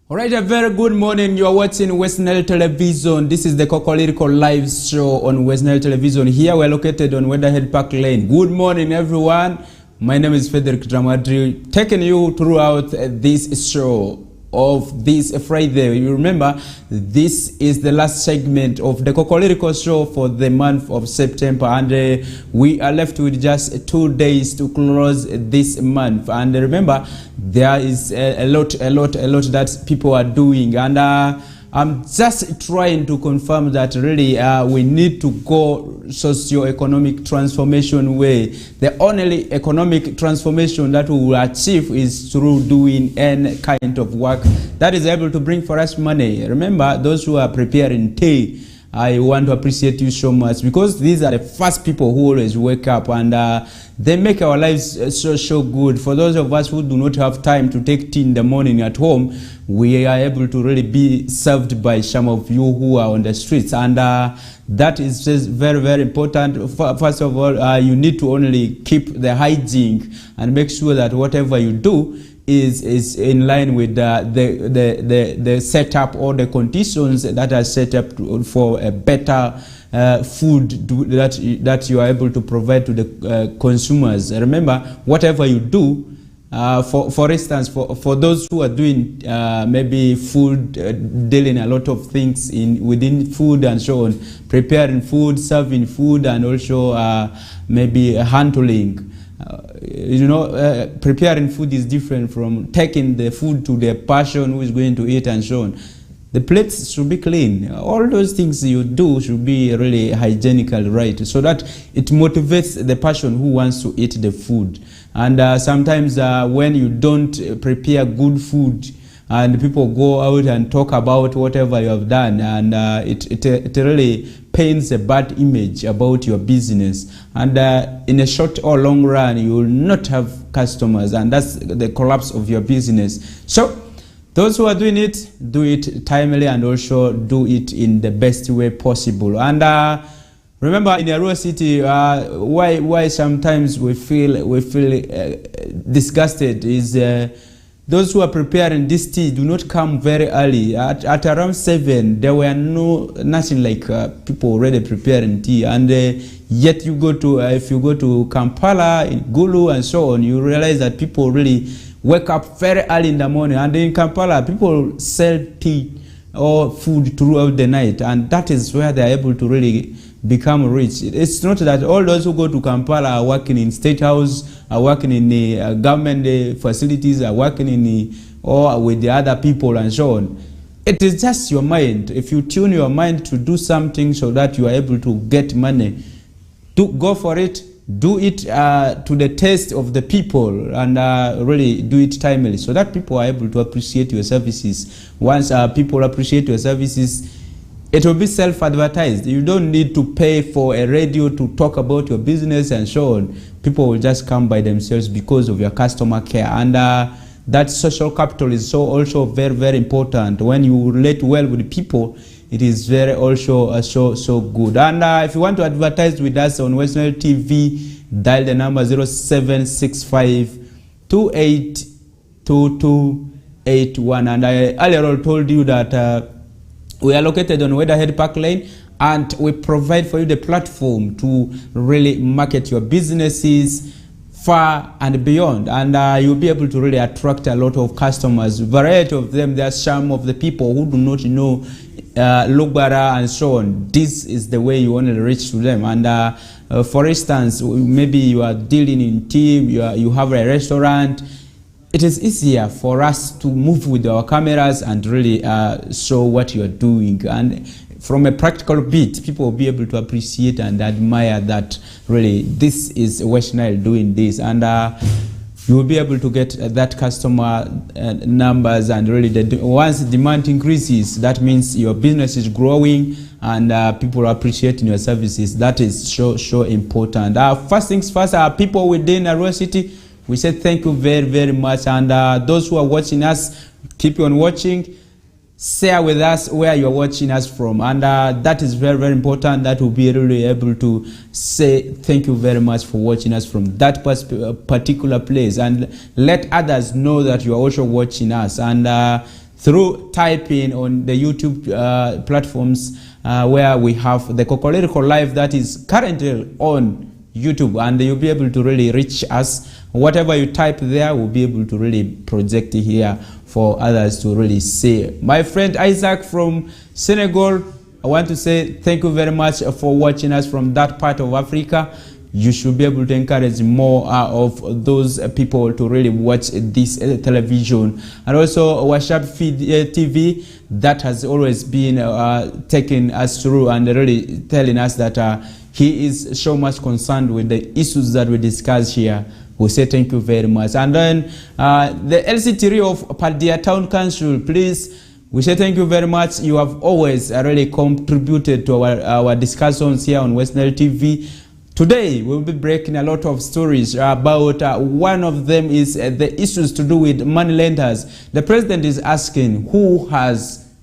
Alright, a very good morning. You are watching West Nile Television. This is the KOKOLIRIKO live show on West Nile Television. Here we are located on Weatherhead Park Lane. Good morning, everyone. My name is Frederick Dramadri, taking you throughout this show of this Friday. You remember, this is the last segment of the KOKOLIRIKO show for the month of September, and we are left with just 2 days to close this month. And remember, there is a lot that people are doing, and I'm just trying to confirm that really we need to go socio-economic transformation way. The only economic transformation that we will achieve is through doing any kind of work that is able to bring for us money. Remember, those who are preparing tea, I want to appreciate you so much, because these are the first people who always wake up, and they make our lives so good. For those of us who do not have time to take tea in the morning at home, we are able to really be served by some of you who are on the streets, and that is just very important. First of all, you need to only keep the hygiene and make sure that whatever you do is in line with the setup or the conditions that are set up for a better food that you are able to provide to the consumers. Remember, whatever you do, for instance, for those who are doing maybe food, dealing a lot of things within food and so on, preparing food, serving food, and also maybe handling. Preparing food is different from taking the food to the person who is going to eat and so on. The plates should be clean. All those things you do should be really hygienical, right? So that it motivates the person who wants to eat the food. And sometimes when you don't prepare good food, and people go out and talk about whatever you have done, and it really paints a bad image about your business, and in a short or long run you will not have customers, and that's the collapse of your business. So those who are doing it, do it timely, and also do it in the best way possible. And remember, in a rural city, why sometimes we feel disgusted is those who are preparing this tea do not come very early. At around 7, there were nothing like people already preparing tea. And yet you go to, if you go to Kampala, in Gulu and so on, you realize that people really wake up very early in the morning. And in Kampala, people sell tea or food throughout the night. And that is where they are able to really become rich. It's not that all those who go to Kampala are working in State House, are working in the government facilities, are working in or with the other people and so on. It is just your mind. If you tune your mind to do something so that you are able to get money, go for it. Do it to the taste of the people, and really do it timely so that people are able to appreciate your services. Once people appreciate your services, it will be self-advertised. You don't need to pay for a radio to talk about your business and so on. People will just come by themselves because of your customer care. And that social capital is also very important. When you relate well with people, it is very also so good. And if you want to advertise with us on West Nile TV, dial the number 0765 282281. And I earlier told you that we are located on Weatherhead Park Lane, and we provide for you the platform to really market your businesses far and beyond, and you'll be able to really attract a lot of customers. Variety of them. There are some of the people who do not know Lugbara and so on. This is the way you want to reach to them. And for instance, maybe you are dealing in tea, you have a restaurant. It is easier for us to move with our cameras and really show what you are doing. And from a practical bit, people will be able to appreciate and admire that really this is West Nile doing this. And you will be able to get that customer numbers, and really once demand increases, that means your business is growing and people are appreciating your services. That is so important. First things first, people within a rural city, we say thank you very much. And those who are watching us, keep on watching. Share with us where you're watching us from, and that is very important. That will be really able to say thank you very much for watching us from that particular place, and let others know that you are also watching us. And through typing on the YouTube platforms where we have the KOKOLIRIKO Live that is currently on YouTube, and you'll be able to really reach us. Whatever you type there, we'll be able to really project it here for others to really see. My friend Isaac from Senegal, I want to say thank you very much for watching us from that part of Africa. You should be able to encourage more of those people to really watch this television. And also our Sept TV that has always been taking us through and really telling us that he is so much concerned with the issues that we discuss here. We say thank you very much. And then the LC3 of Padia Town Council, please, we say thank you very much. You have always really contributed to our discussions here on West Nile TV. Today, we'll be breaking a lot of stories about one of them is the issues to do with money lenders. The president is asking who has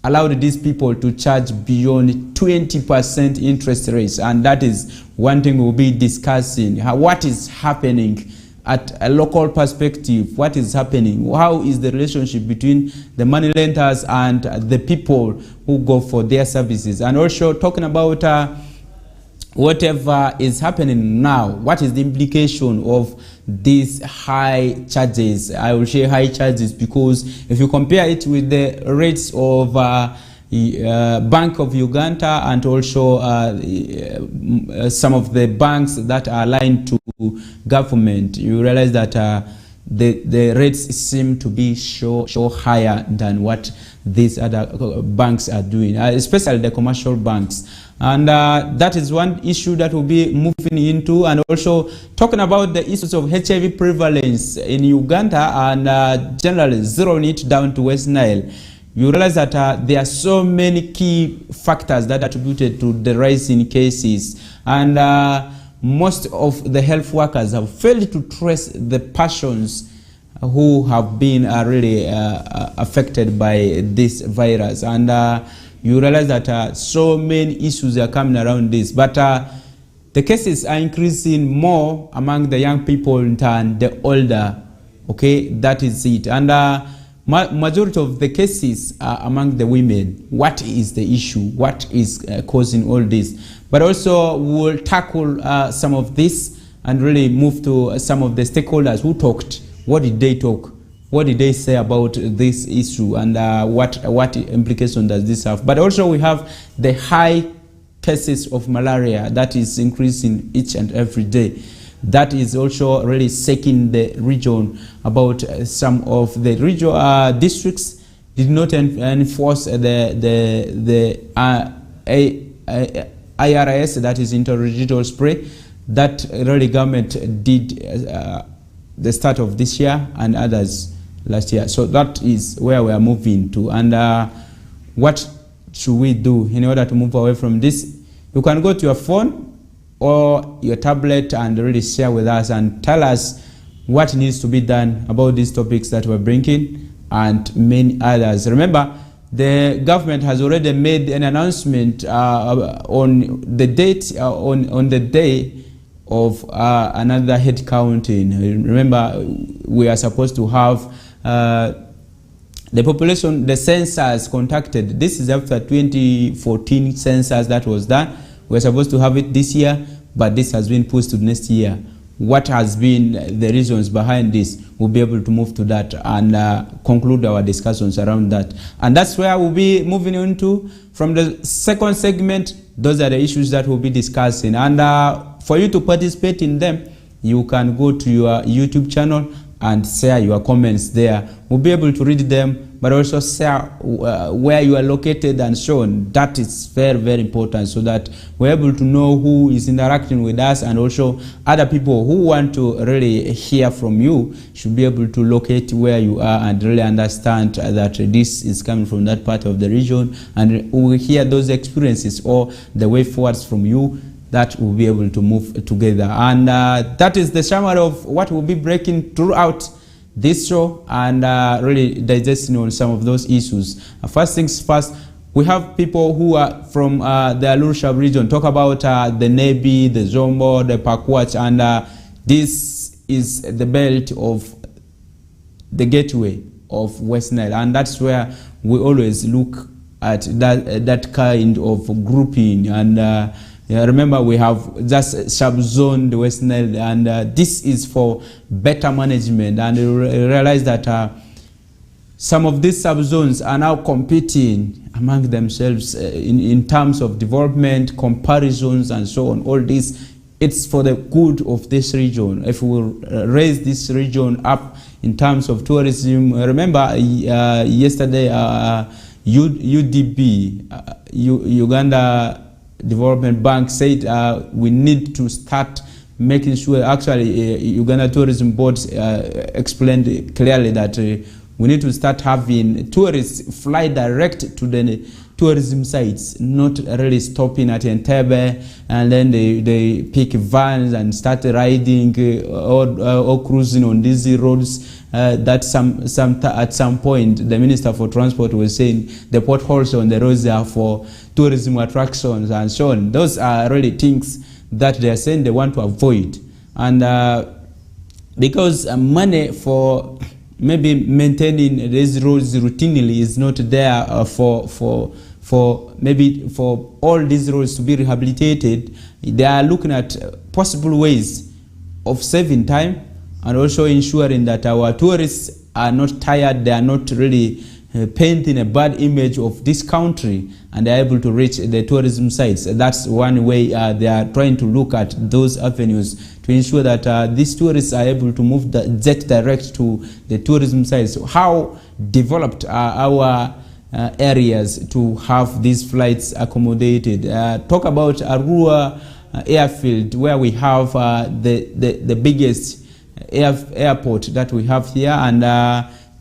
allowed these people to charge beyond 20% interest rates, and that is one thing we'll be discussing. What is happening at a local perspective? What is happening? How is the relationship between the money lenders and the people who go for their services? And also talking about whatever is happening now, what is the implication of these high charges? I will say high charges because if you compare it with the rates of Bank of Uganda and also some of the banks that are aligned to government, you realize that the rates seem to be so higher than what these other banks are doing, especially the commercial banks. And that is one issue that we'll be moving into, and also talking about the issues of HIV prevalence in Uganda and generally zeroing it down to West Nile. You realize that there are so many key factors that are attributed to the rise in cases, and most of the health workers have failed to trace the persons who have been really affected by this virus. And you realize that so many issues are coming around this, but the cases are increasing more among the young people than the older. Okay, that is it. And majority of the cases are among the women. What is the issue? What is causing all this? But also we'll tackle some of this and really move to some of the stakeholders who talked. What did they talk? What did they say about this issue, and what implication does this have? But also we have the high cases of malaria that is increasing each and every day. That is also really shaking the region. About some of the regional districts did not enforce the IRS, that is interregional spray, that really government did the start of this year and others last year. So that is where we are moving to. And what should we do in order to move away from this? You can go to your phone or your tablet and really share with us and tell us what needs to be done about these topics that we're bringing and many others. Remember, the government has already made an announcement on the date, on the day of another head counting. Remember, we are supposed to have the population, the census conducted. This is after 2014 census that was done. We're supposed to have it this year, but this has been pushed to next year. What has been the reasons behind this? We'll be able to move to that and conclude our discussions around that. And that's where we'll be moving into. From the second segment, those are the issues that we'll be discussing. And for you to participate in them, you can go to your YouTube channel and share your comments there. We'll be able to read them, but also share where you are located and so on. That is very, very important, so that we're able to know who is interacting with us, and also other people who want to really hear from you should be able to locate where you are and really understand that this is coming from that part of the region, and we will hear those experiences or the way forwards from you, that we'll be able to move together. And that is the summary of what we'll be breaking throughout this show, and really digesting on some of those issues. First things first, we have people who are from the Arusha region talk about the Nebi, the Zombo, the Pakwach, and this is the belt of the gateway of West Nile, and that's where we always look at that kind of grouping. And remember, we have just subzoned West Nile, and this is for better management. And you realize that some of these subzones are now competing among themselves in terms of development, comparisons, and so on. All this, it's for the good of this region. If we raise this region up in terms of tourism, remember yesterday UDB, Uganda Development Bank, said we need to start making sure, actually Uganda Tourism Board explained clearly that we need to start having tourists fly direct to the tourism sites, not really stopping at Entebbe and then they pick vans and start riding or cruising on these roads. That at some point the Minister for Transport was saying the potholes on the roads are for tourism attractions and so on. Those are really things that they are saying they want to avoid. And because money for maybe maintaining these roads routinely is not there for maybe for all these roads to be rehabilitated, they are looking at possible ways of saving time and also ensuring that our tourists are not tired, they are not really painting a bad image of this country, and they are able to reach the tourism sites. That's one way they are trying to look at those avenues to ensure that these tourists are able to move jet direct to the tourism sites. So how developed are our areas to have these flights accommodated? Talk about Arua airfield, where we have the biggest airport that we have here, and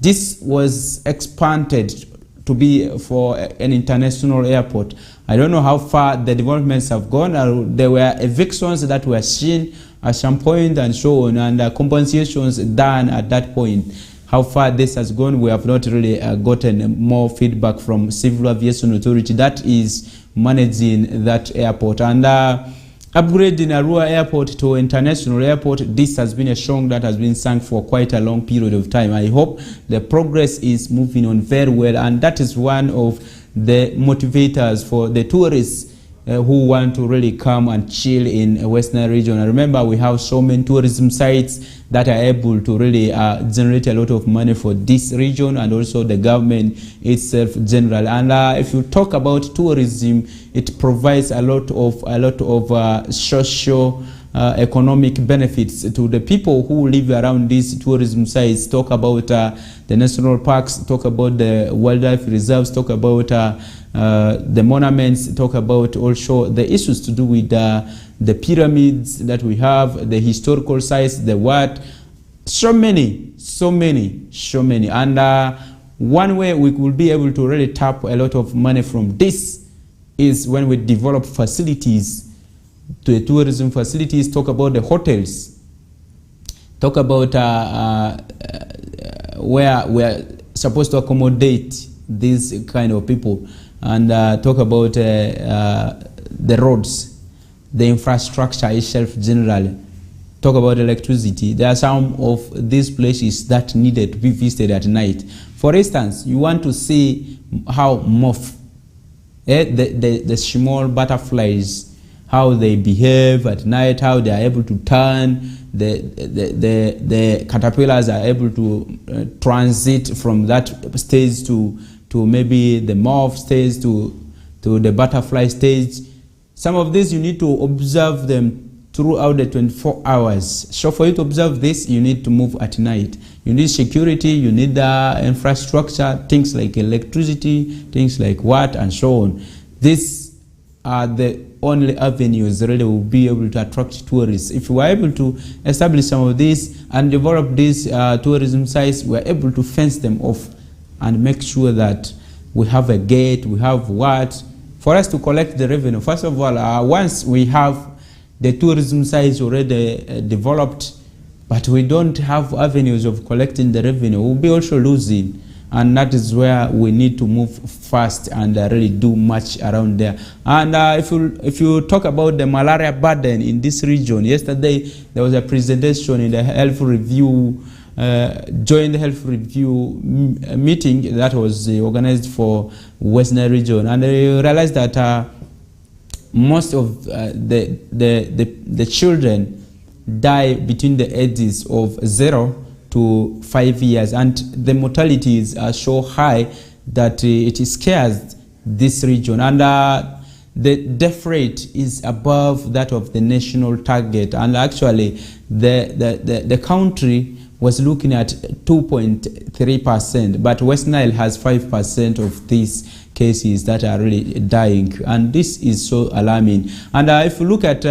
this was expanded to be for an international airport. I don't know how far the developments have gone. There were evictions that were seen at some point and so on, and compensations done at that point. How far this has gone, we have not really gotten more feedback from Civil Aviation Authority that is managing that airport. And upgrading Arua Airport to international airport, this has been a song that has been sung for quite a long period of time. I hope the progress is moving on very well, and that is one of the motivators for the tourists who want to really come and chill in a Western region. And remember, we have so many tourism sites that are able to really generate a lot of money for this region and also the government itself general. And if you talk about tourism, it provides a lot of socio-economic benefits to the people who live around these tourism sites. Talk about the national parks, talk about the wildlife reserves, talk about the monuments, talk about also the issues to do with the pyramids that we have, the historical sites, the what, so many. And one way we will be able to really tap a lot of money from this is when we develop facilities, the tourism facilities. Talk about the hotels, talk about where we're supposed to accommodate these kind of people, and talk about the roads, the infrastructure itself generally. Talk about electricity. There are some of these places that needed to be visited at night. For instance, you want to see how moth, the small butterflies, how they behave at night, how they are able to turn, the caterpillars are able to transit from that stage to maybe the moth stage to the butterfly stage. Some of these you need to observe them throughout the 24 hours. So for you to observe this, you need to move at night. You need security, you need the infrastructure, things like electricity, things like what, and so on. These are the only avenues really will be able to attract tourists. If we are able to establish some of these and develop these tourism sites, we are able to fence them off and make sure that we have a gate, we have what, for us to collect the revenue. First of all, once we have the tourism sites already developed, but we don't have avenues of collecting the revenue, we'll be also losing. And that is where we need to move fast and really do much around there. And if you talk about the malaria burden in this region, yesterday there was a presentation in the health review joint health review meeting that was organized for West Nile region, and I realized that most of the children die between the ages of 0 to 5 years, and the mortalities are so high that it scares this region, and the death rate is above that of the national target, and actually the country was looking at 2.3%, but West Nile has 5% of these cases that are really dying, and this is so alarming. And if you look at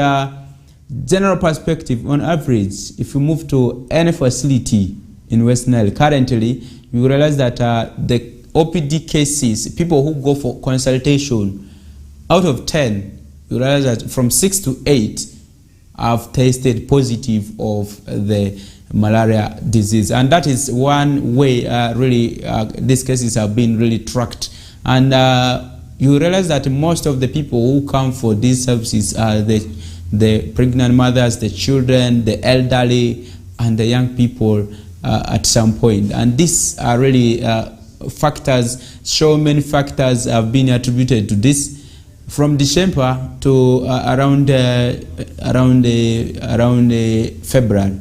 general perspective, on average, if you move to any facility in West Nile currently, you realize that the OPD cases, people who go for consultation, out of 10, you realize that from 6 to 8 have tested positive of the malaria disease, and that is one way really these cases have been really tracked. And you realize that most of the people who come for these services are the pregnant mothers, the children, the elderly, and the young people at some point. And these are really factors. So many factors have been attributed to this from December to around February,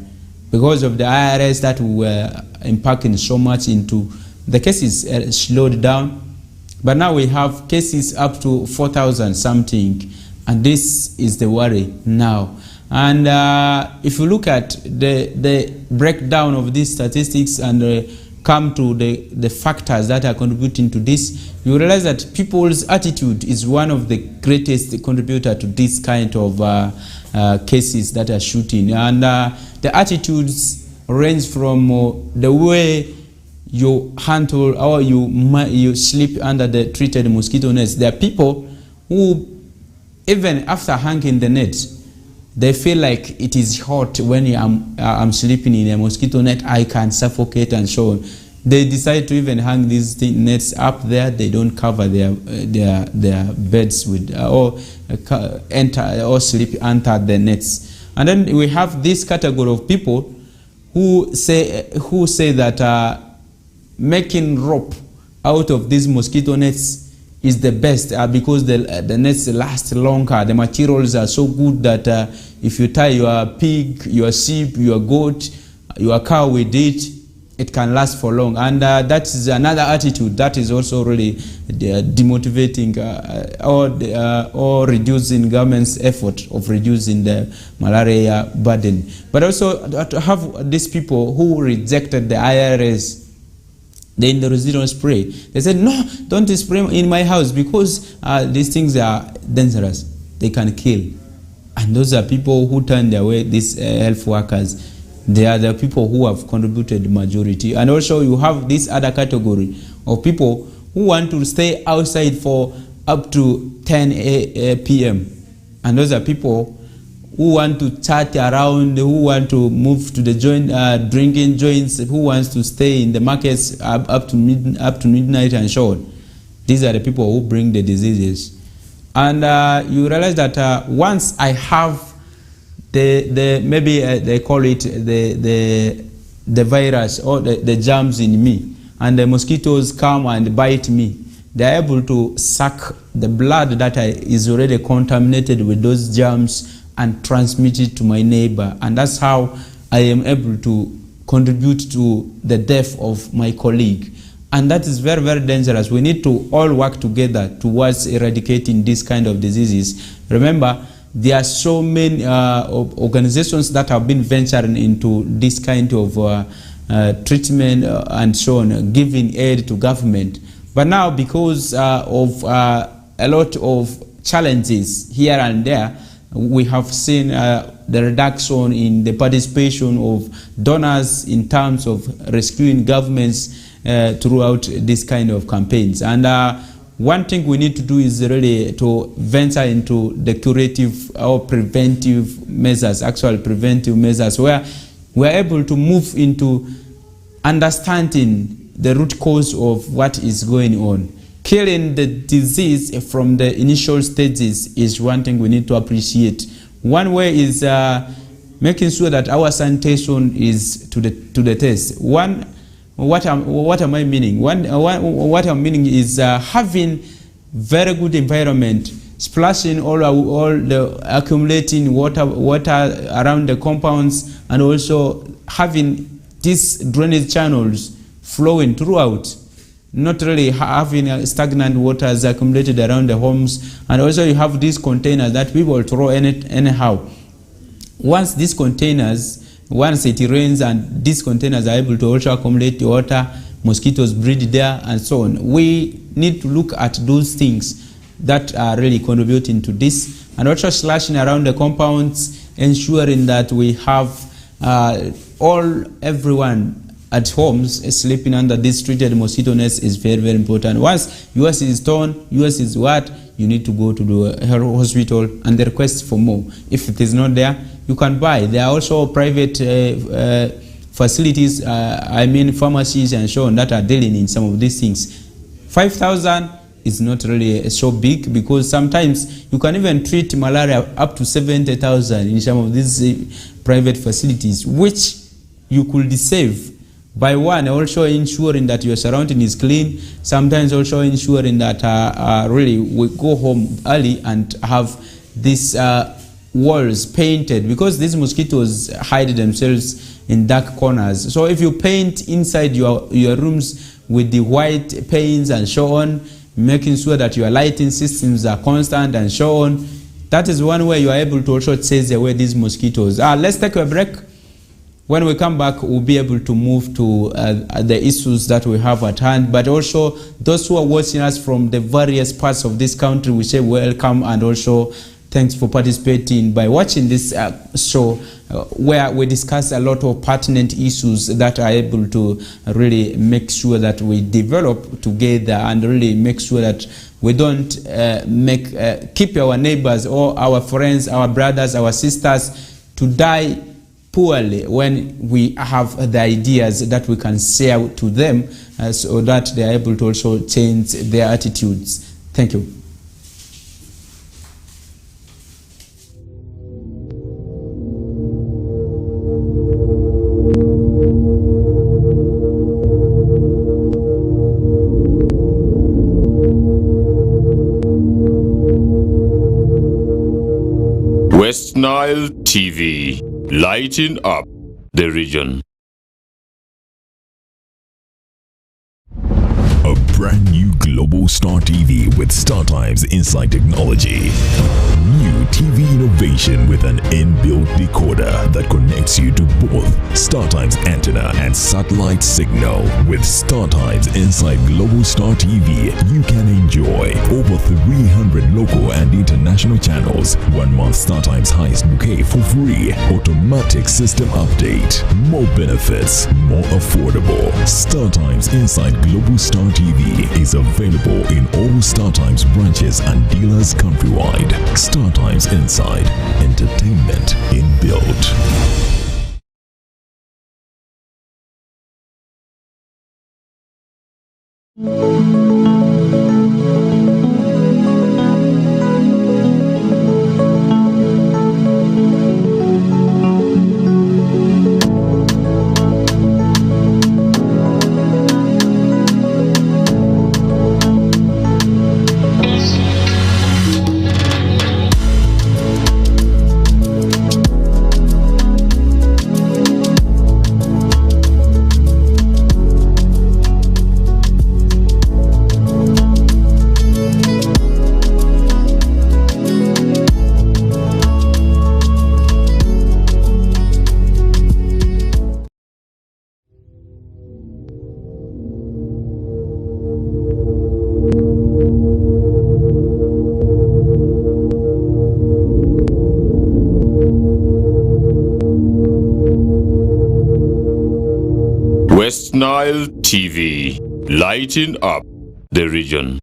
because of the IRS that we were impacting so much into. The cases slowed down, but now we have cases up to 4,000 something, and this is the worry now. And if you look at the breakdown of these statistics and come to the factors that are contributing to this, you realize that people's attitude is one of the greatest contributor to this kind of cases that are shooting. And the attitudes range from the way you handle or you sleep under the treated mosquito nets. There are people who, even after hanging the net, they feel like it is hot when I'm sleeping in a mosquito net, I can suffocate and so on. They decide to even hang these nets up there. They don't cover their beds with or enter or sleep under the nets. And then we have this category of people who say that making rope out of these mosquito nets is the best because the nets last longer. The materials are so good that if you tie your pig, your sheep, your goat, your cow with it, it can last for long. And that is another attitude that is also really demotivating or reducing government's effort of reducing the malaria burden. But also to have these people who rejected the IRS in the residual spray. They said, no, don't spray in my house because these things are dangerous. They can kill. And those are people who turned away these health workers. They are the people who have contributed the majority. And also you have this other category of people who want to stay outside for up to 10 p.m. And those are people who want to chat around, who want to move to the drinking joints, who wants to stay in the markets up to midnight and so on. These are the people who bring the diseases. And you realize that once I have maybe they call it the virus or the germs in me, and the mosquitoes come and bite me, they are able to suck the blood that is already contaminated with those germs and transmit it to my neighbor. And that's how I am able to contribute to the death of my colleague. And that is very, very dangerous. We need to all work together towards eradicating this kind of diseases. Remember, there are so many organizations that have been venturing into this kind of treatment and so on, giving aid to government. But now, because of a lot of challenges here and there, we have seen the reduction in the participation of donors in terms of rescuing governments throughout this kind of campaigns. And one thing we need to do is really to venture into the curative or preventive measures, actual preventive measures, where we're able to move into understanding the root cause of what is going on. Killing the disease from the initial stages is one thing we need to appreciate. One way is making sure that our sanitation is to the test. What am I meaning? What I'm meaning is having very good environment, splashing all the accumulating water around the compounds, and also having these drainage channels flowing throughout, not really having stagnant waters accumulated around the homes. And also you have these containers that people throw anyhow. Once it rains and these containers are able to also accumulate water, mosquitoes breed there and so on. We need to look at those things that are really contributing to this, and also slashing around the compounds, ensuring that we have everyone at homes sleeping under this treated mosquito nets is very, very important. Once yours is torn, yours is what, you need to go to the hospital and request for more. If it is not there, you can buy. There are also private facilities, pharmacies and so on, that are dealing in some of these things. 5,000 is not really so big, because sometimes you can even treat malaria up to 70,000 in some of these private facilities, which you could save by one, also ensuring that your surrounding is clean. Sometimes also ensuring that really we go home early and have these walls painted, because these mosquitoes hide themselves in dark corners. So if you paint inside your rooms with the white paints and so on, making sure that your lighting systems are constant and so on, that is one way you are able to also chase away these mosquitoes. Let's take a break. When we come back, we'll be able to move to the issues that we have at hand. But also, those who are watching us from the various parts of this country, we say welcome, and also thanks for participating by watching this show, where we discuss a lot of pertinent issues that are able to really make sure that we develop together, and really make sure that we don't keep our neighbors or our friends, our brothers, our sisters to die poorly, when we have the ideas that we can share to them, so that they are able to also change their attitudes. Thank you. West Nile TV, lighting up the region. A brand new Global Star TV with StarTimes Inside Technology. New TV innovation with an inbuilt decoder that connects you to both StarTimes antenna and satellite signal. With StarTimes Inside Global Star TV, you can enjoy over 300 local and international channels, 1 month StarTimes highest bouquet for free, automatic system update, more benefits, more affordable. StarTimes Inside Global Star TV is available in all StarTimes branches and dealers countrywide. StarTimes Inside, entertainment inbuilt. West Nile TV, lighting up the region.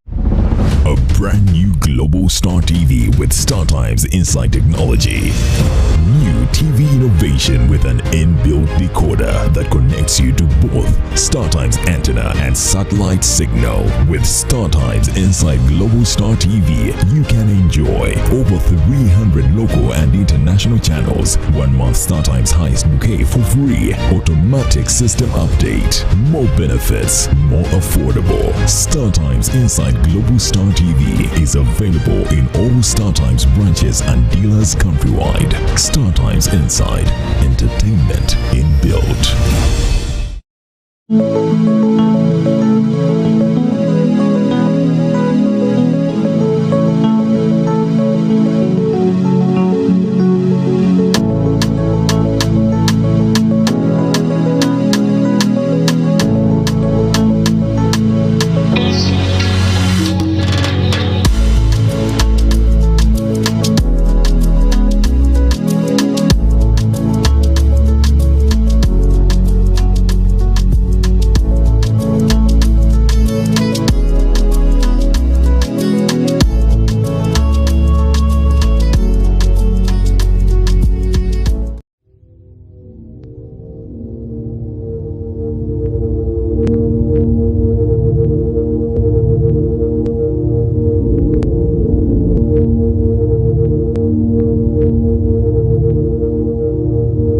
A brand new Global Star TV with StarTimes Inside Technology. New TV innovation with an inbuilt decoder that connects you to both StarTimes antenna and satellite signal. With StarTimes Inside Global Star TV, you can enjoy over 300 local and international channels, 1 month StarTimes highest bouquet for free, automatic system update, more benefits, more affordable. StarTimes Inside Global Star TV is available in all StarTimes branches and dealers countrywide. StarTimes Inside, entertainment inbuilt.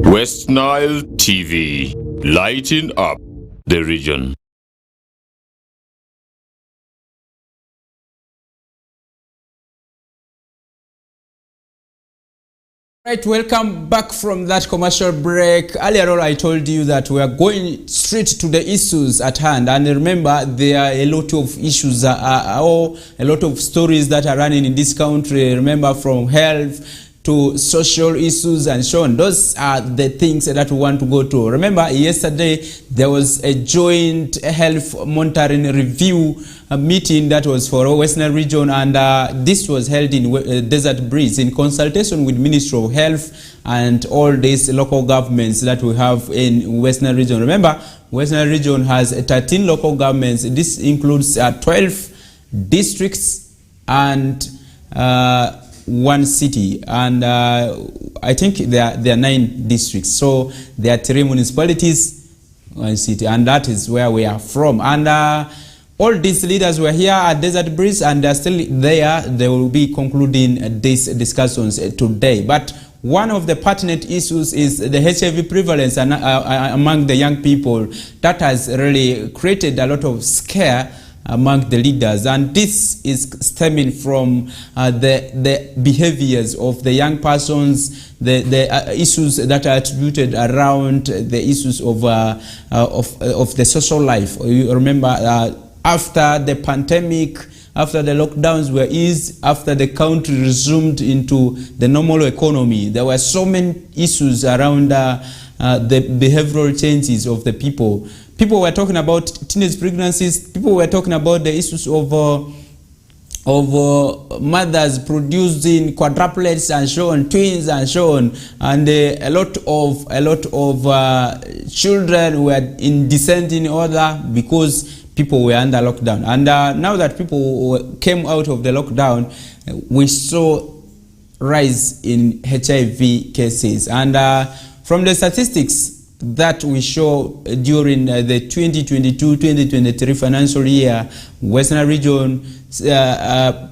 West Nile TV, lighting up the region. Right, welcome back from that commercial break. Earlier on, I told you that we are going straight to the issues at hand. And remember, there are a lot of issues, or a lot of stories that are running in this country. Remember, from health to social issues and so on. Those are the things that we want to go to. Remember, yesterday there was a joint health monitoring review meeting that was for Western region, and this was held in Desert Breeze in consultation with Ministry of Health and all these local governments that we have in Western region. Remember, Western region has 13 local governments. This includes 12 districts and 1 city, and I think there are 9 districts. So there are 3 municipalities, 1 city, and that is where we are from. And all these leaders were here at Desert Breeze, and they're still there. They will be concluding these discussions today. But one of the pertinent issues is the HIV prevalence among the young people. That has really created a lot of scare among the leaders, and this is stemming from the behaviors of the young persons, the issues that are attributed around the issues of the social life. You remember, after the pandemic, after the lockdowns were eased, after the country resumed into the normal economy, there were so many issues around the behavioral changes of the people. People were talking about teenage pregnancies. People were talking about the issues of mothers producing quadruplets and so on, twins and so on, and a lot of children were in descending order because people were under lockdown. And now that people came out of the lockdown, we saw rise in HIV cases. And from the statistics that we show during the 2022-2023 financial year, Western region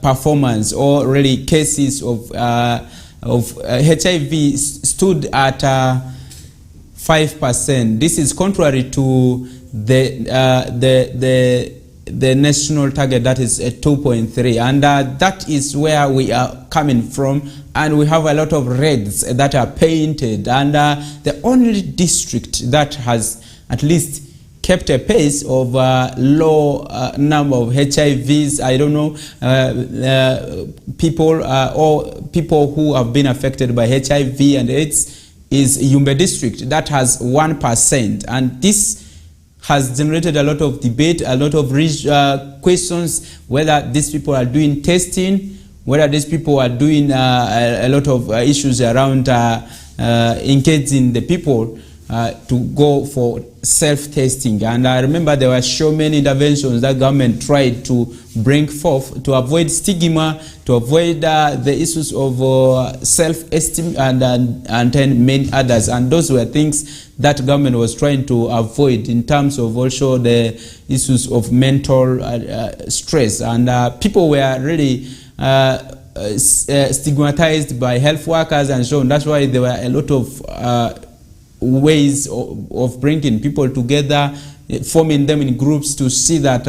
performance, or really cases of HIV stood at 5%. This is contrary to the national target, that is 2.3, and that is where we are coming from. And we have a lot of reds that are painted, and the only district that has at least kept a pace of low number of HIVs, I don't know, people or people who have been affected by HIV and AIDS, is Yumbe district that has 1%, and this has generated a lot of debate, a lot of questions whether these people are doing testing, whether these people are doing a lot of issues around engaging the people to go for self-testing. And I remember there were so many interventions that government tried to bring forth to avoid stigma, to avoid the issues of self-esteem and then many others. And those were things that government was trying to avoid in terms of also the issues of mental stress. And people were really stigmatized by health workers and so on. That's why there were a lot of ways of bringing people together, forming them in groups to see that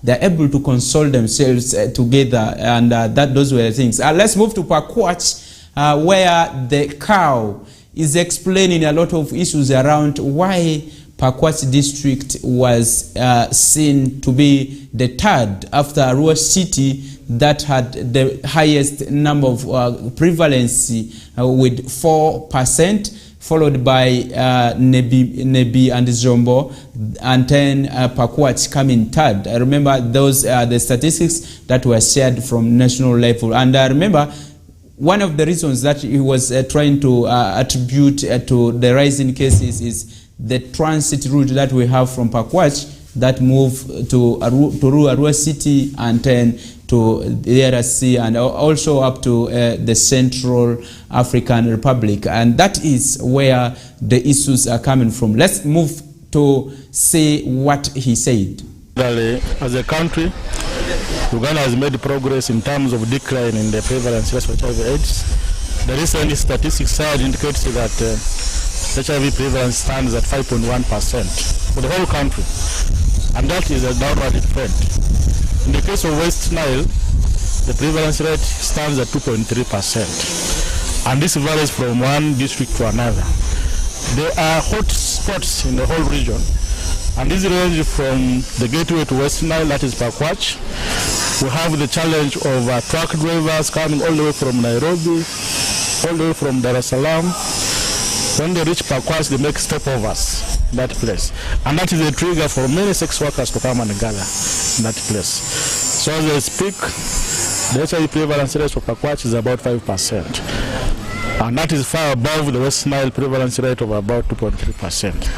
they're able to console themselves together, and those were the things. Let's move to Pakwach, where the cow is explaining a lot of issues around why Pakwach district was seen to be the third after Arua city that had the highest number of prevalence with 4%. Followed by Nebi and Zombo, and then Pakwach coming third. I remember those are the statistics that were shared from national level. And I remember one of the reasons that he was trying to attribute to the rising cases is the transit route that we have from Pakwach that move to Arua city and then to the RC and also up to the Central African Republic. And that is where the issues are coming from. Let's move to see what he said. As a country, Uganda has made progress in terms of decline in the prevalence rate of HIV/AIDS. The recent statistics side indicates that HIV prevalence stands at 5.1% for the whole country, and that is a downward trend. In the case of West Nile, the prevalence rate stands at 2.3%, and this varies from one district to another. There are hot spots in the whole region, and these range from the gateway to West Nile, that is Pakwach. We have the challenge of truck drivers coming all the way from Nairobi, all the way from Dar es Salaam. When they reach Pakwach, they make stopovers in that place, and that is a trigger for many sex workers to come and gather in that place. So as I speak, the HIV prevalence rate for Pakwach is about 5%, and that is far above the West Nile prevalence rate of about 2.3%.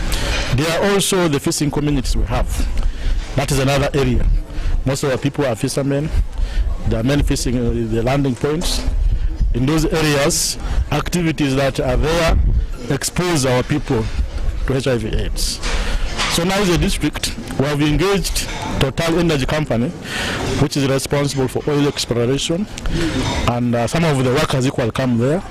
There are also the fishing communities we have. That is another area. Most of the people are fishermen. There are many fishing the landing points. In those areas, activities that are there expose our people to HIV/AIDS. So now as a district, we have engaged Total Energy Company, which is responsible for oil exploration, and some of the workers equal come there.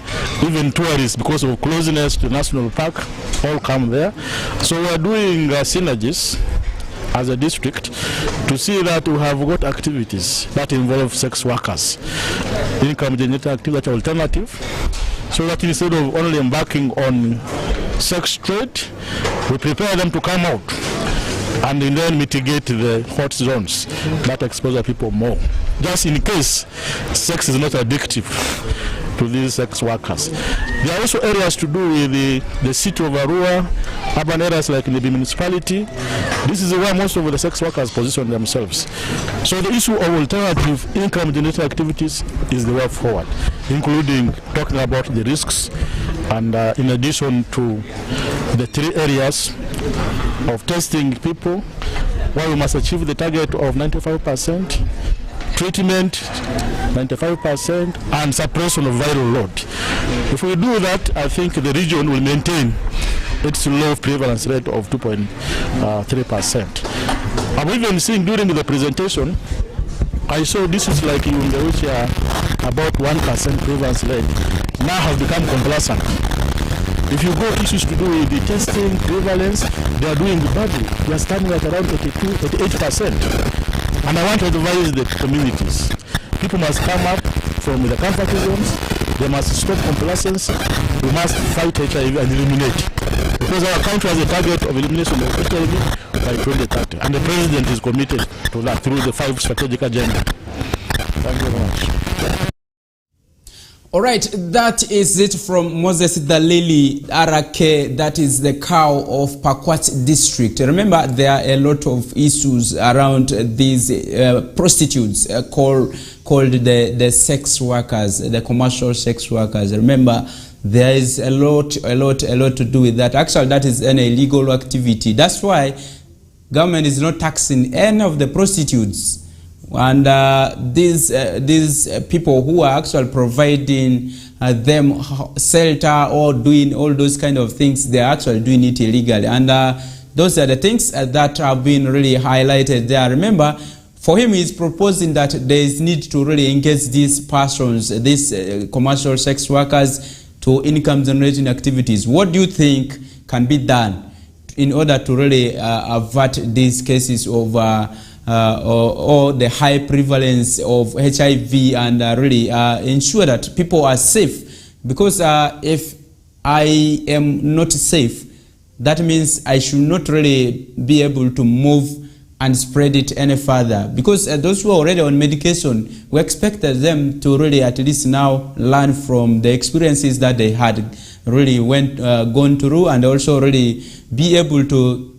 Even tourists, because of closeness to national park, all come there. So we are doing synergies as a district to see that we have got activities that involve sex workers, income generating activity alternative, so that instead of only embarking on sex trade, we prepare them to come out and then mitigate the hot zones that expose people more, just in case sex is not addictive to these sex workers. There are also areas to do with the city of Arua, urban areas like in the municipality. This is where most of the sex workers position themselves. So the issue of alternative income generating activities is the way forward, including talking about the risks, and in addition to the 3 areas of testing people, where we must achieve the target of 95%, treatment 95%, and suppression of viral load. If we do that, I think the region will maintain its low prevalence rate of 2.3%. I'm even seeing during the presentation, I saw this is like in the which about 1% prevalence rate now have become complacent. If you go issues to do with the testing prevalence, they are doing badly. They are standing at around 88%. And I want to advise the communities. People must come up from the comfort zones. They must stop complacency. We must fight HIV and eliminate. Because our country has a target of elimination of HIV by 2030. And the president is committed to that through the 5 strategic agenda. Thank you very much. All right, that is it from Moses Dalili Arake. That is the cow of Pakwach district. Remember, there are a lot of issues around these prostitutes called the sex workers, the commercial sex workers. Remember, there is a lot to do with that. Actually, that is an illegal activity. That's why government is not taxing any of the prostitutes. And these people who are actually providing them shelter or doing all those kind of things, they are actually doing it illegally. And those are the things that have been really highlighted there. Remember, for him, he's proposing that there is need to really engage these persons, these commercial sex workers, to income generating activities. What do you think can be done in order to really avert these cases of or the high prevalence of HIV and really ensure that people are safe? Because if I am not safe, that means I should not really be able to move and spread it any further. Because those who are already on medication, we expected them to really at least now learn from the experiences that they had really gone through, and also really be able to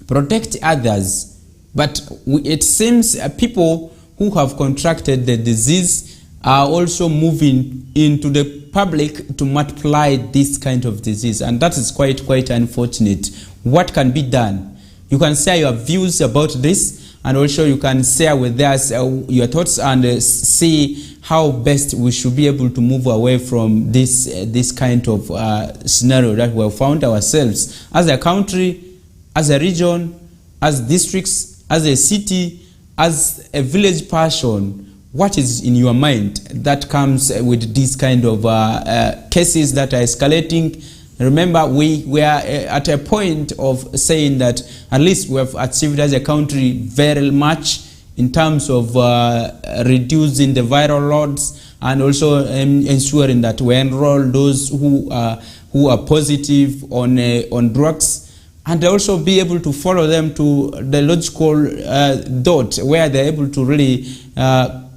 protect others. But it seems people who have contracted the disease are also moving into the public to multiply this kind of disease, and that is quite unfortunate. What can be done? You can share your views about this, and also you can share with us your thoughts and see how best we should be able to move away from this kind of scenario that we have found ourselves as a country, as a region, as districts, as a city, as a village person. What is in your mind that comes with these kind of cases that are escalating? Remember, we are at a point of saying that at least we have achieved as a country very much in terms of reducing the viral loads, and also ensuring that we enroll those who are positive on drugs, and also be able to follow them to the logical dot where they're able to really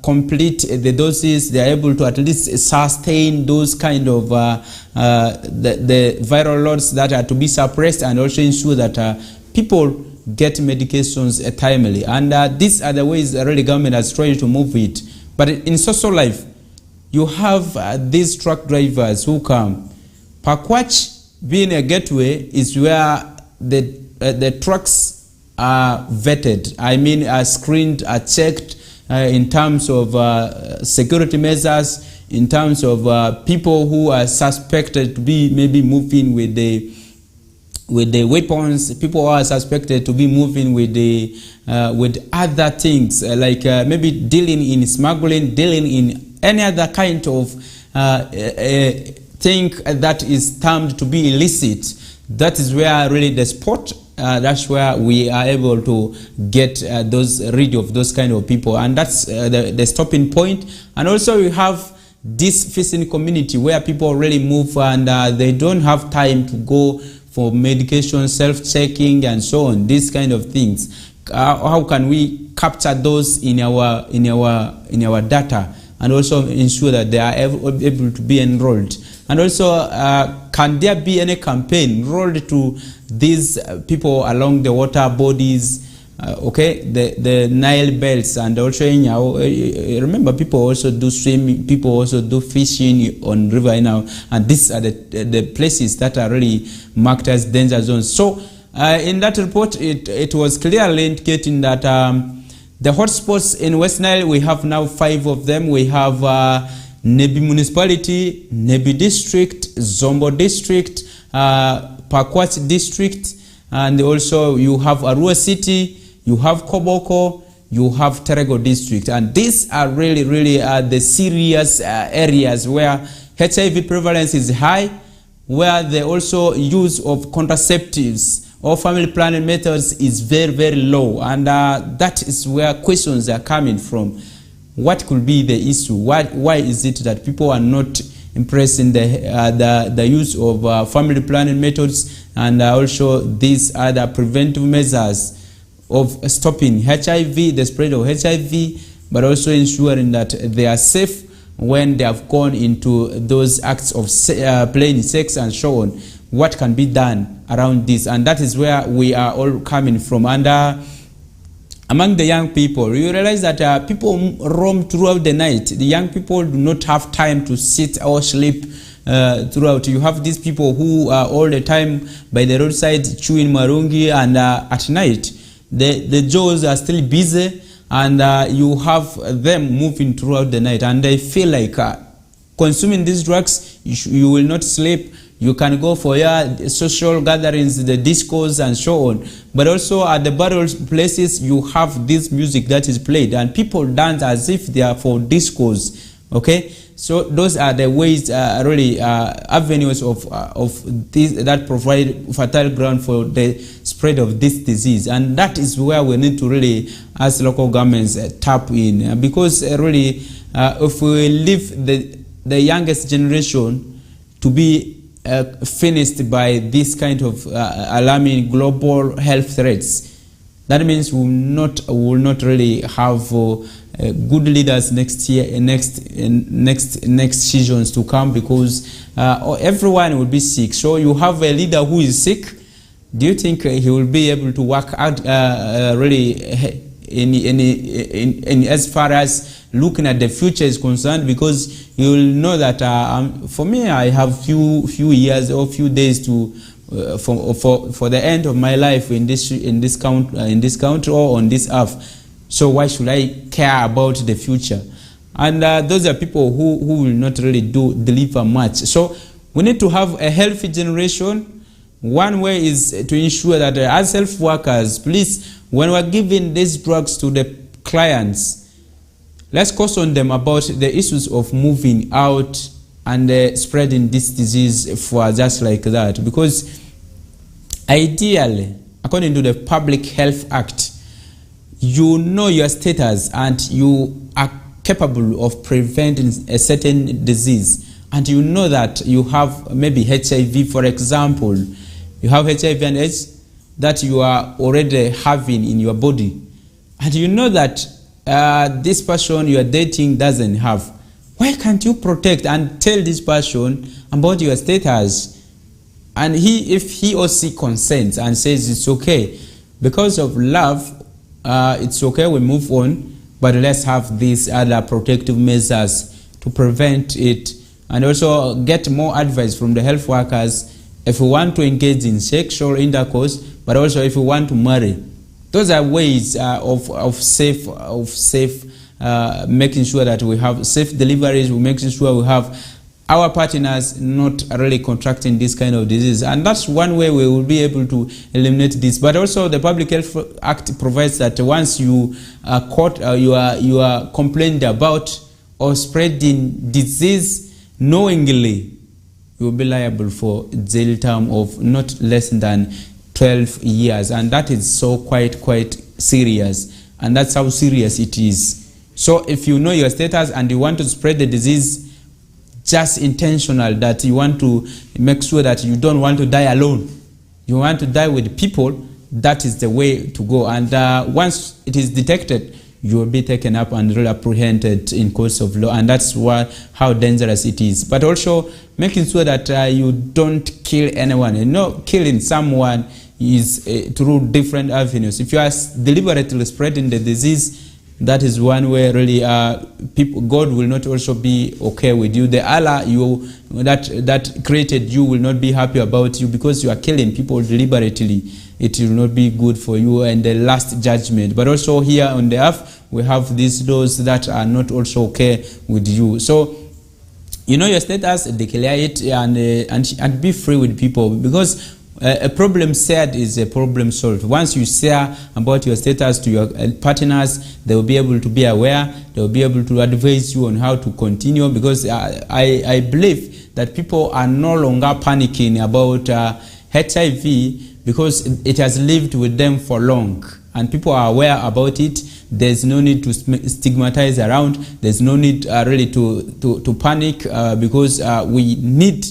complete the doses. They are able to at least sustain those kind of the viral loads that are to be suppressed, and also ensure that people get medications timely. And these are the ways that really government has tried to move it. But in social life, you have these truck drivers who come. Pakwach being a gateway is where the trucks are vetted. I mean, are screened, are checked in terms of security measures, in terms of people who are suspected to be maybe moving with the weapons, people who are suspected to be moving with other things, like maybe dealing in smuggling, dealing in any other kind of thing that is termed to be illicit. That is where really the sport, that's where we are able to get rid of those kind of people, and that's the stopping point. And also we have this fishing community where people really move, and they don't have time to go for medication, self-checking, and so on. These kind of things. How can we capture those in our data, and also ensure that they are able to be enrolled? And also, can there be any campaign rolled to these people along the water bodies, the Nile belts, and also remember, people also do swimming, people also do fishing on river now, and these are the places that are really marked as danger zones. So in that report, it was clearly indicating that the hotspots in West Nile, we have now 5 of them. We have Nebi Municipality, Nebi District, Zombo District, Pakwach District, and also you have Arua City, you have Koboko, you have Terego District. And these are really the serious areas where HIV prevalence is high, where the also use of contraceptives or family planning methods is very low. And that is where questions are coming from. What could be the issue? Why is it that people are not embracing the use of family planning methods, and also these other preventive measures of stopping HIV, the spread of HIV, but also ensuring that they are safe when they have gone into those acts of playing sex and so on? What can be done around this? And that is where we are all coming from. And among the young people, you realize that people roam throughout the night. The young people do not have time to sit or sleep throughout. You have these people who are all the time by the roadside chewing marungi, and at night the jaws are still busy, and you have them moving throughout the night, and they feel like consuming these drugs, you will not sleep. You can go for your social gatherings, the discos and so on. But also at the burial places, you have this music that is played, and people dance as if they are for discos. Okay, so those are the ways, really avenues of this that provide fertile ground for the spread of this disease, and that is where we need to really, as local governments, tap in, because really, if we leave the youngest generation to be finished by this kind of alarming global health threats, that means we will not really have good leaders next year, next seasons to come, because everyone will be sick. So you have a leader who is sick. Do you think he will be able to work out really in as far as looking at the future is concerned? Because you will know that for me, I have few years or few days to for the end of my life in this country or on this earth. So why should I care about the future? And those are people who will not really deliver much. So we need to have a healthy generation. One way is to ensure that as health workers, please, when we're giving these drugs to the clients, let's caution them about the issues of moving out and spreading this disease for just like that. Because ideally, according to the Public Health Act, you know your status and you are capable of preventing a certain disease. And you know that you have maybe HIV, for example. You have HIV and AIDS that you are already having in your body. And you know that this person you are dating doesn't have. Why can't you protect and tell this person about your status? And if he or she consents and says it's okay, because of love, it's okay, we move on, but let's have these other protective measures to prevent it, and also get more advice from the health workers if we want to engage in sexual intercourse, but also if we want to marry. Those are ways of safe making sure that we have safe deliveries. We're making sure we have our partners not really contracting this kind of disease, and that's one way we will be able to eliminate this. But also the Public Health Act provides that once you are caught, you are complained about or spreading disease knowingly, you will be liable for jail term of not less than 12 years, and that is so quite serious, and that's how serious it is. So if you know your status and you want to spread the disease, just intentional, that you want to make sure that you don't want to die alone, you want to die with people, that is the way to go. And once it is detected, you will be taken up and really apprehended in course of law, and that's how dangerous it is. But also making sure that you don't kill anyone. You know, killing someone is through different avenues. If you are deliberately spreading the disease, that is one way really God will not also be okay with you. The Allah that created you will not be happy about you, because you are killing people deliberately. It will not be good for you and the last judgment. But also here on the earth, we have these laws that are not also okay with you. So you know your status, declare it, and be free with people, because a problem shared is a problem solved. Once you share about your status to your partners, they will be able to be aware, they will be able to advise you on how to continue, because I believe that people are no longer panicking about HIV, because it has lived with them for long and people are aware about it. There's no need to stigmatize around. There's no need really to panic, because we need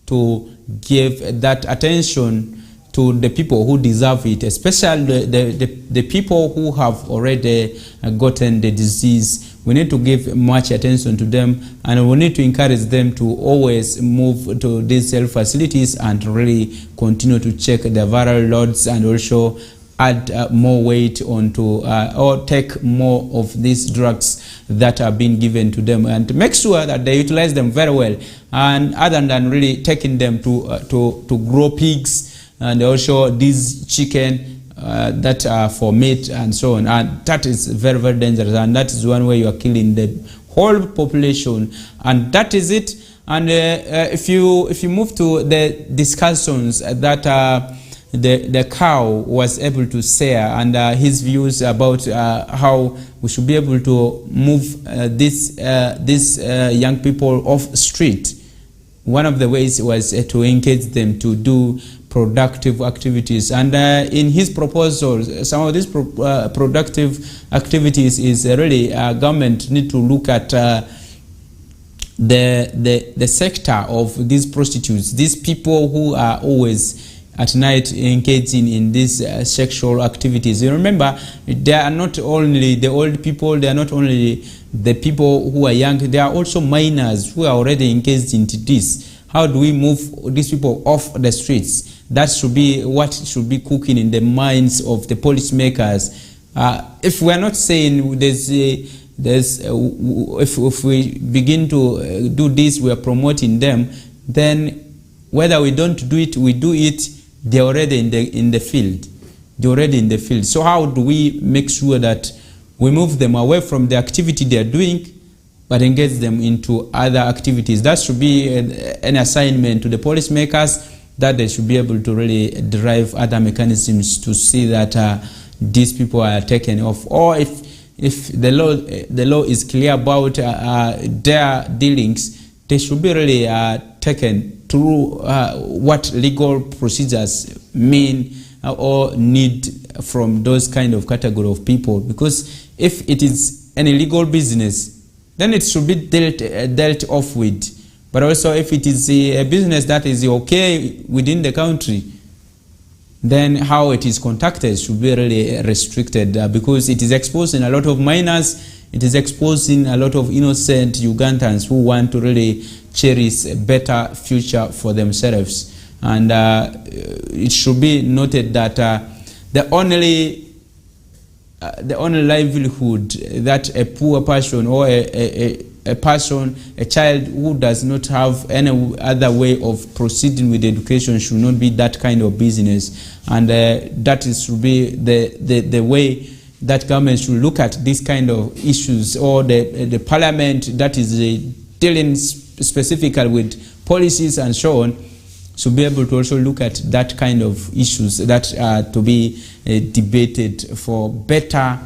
to give that attention to the people who deserve it, especially the people who have already gotten the disease. We need to give much attention to them, and we need to encourage them to always move to these health facilities and really continue to check their viral loads and also add more weight onto or take more of these drugs that are being given to them, and make sure that they utilize them very well, and other than really taking them to grow pigs and also these chicken that are for meat and so on, and that is very, very dangerous, and that is one way you are killing the whole population, and that is it. And if you move to the discussions that the cow was able to share, and his views about how we should be able to move these young people off street, one of the ways was to engage them to do productive activities. And in his proposals, some of these productive activities is really government need to look at the sector of these prostitutes, these people who are always at night engaging in these sexual activities. You remember, they are not only the old people, they are not only the people who are young, they are also minors who are already engaged into this. How do we move these people off the streets? That should be what should be cooking in the minds of the policymakers. If we are not saying if we begin to do this, we are promoting them, then whether we don't do it, we do it, they're already in the field. They're already in the field. So how do we make sure that we move them away from the activity they're doing, but engage them into other activities? That should be an assignment to the policymakers, that they should be able to really derive other mechanisms to see that these people are taken off. Or if the law is clear about their dealings, they should be really taken through what legal procedures mean or need from those kind of category of people. Because if it is an illegal business, then it should be dealt off with. But also, if it is a business that is okay within the country, then how it is conducted should be really restricted, because it is exposing a lot of minors, it is exposing a lot of innocent Ugandans who want to really cherish a better future for themselves. And it should be noted that the only livelihood that a poor person or a child who does not have any other way of proceeding with education should not be that kind of business. And that should be the way that government should look at this kind of issues, or the parliament that is dealing specifically with policies and so on, should be able to also look at that kind of issues that are to be debated for better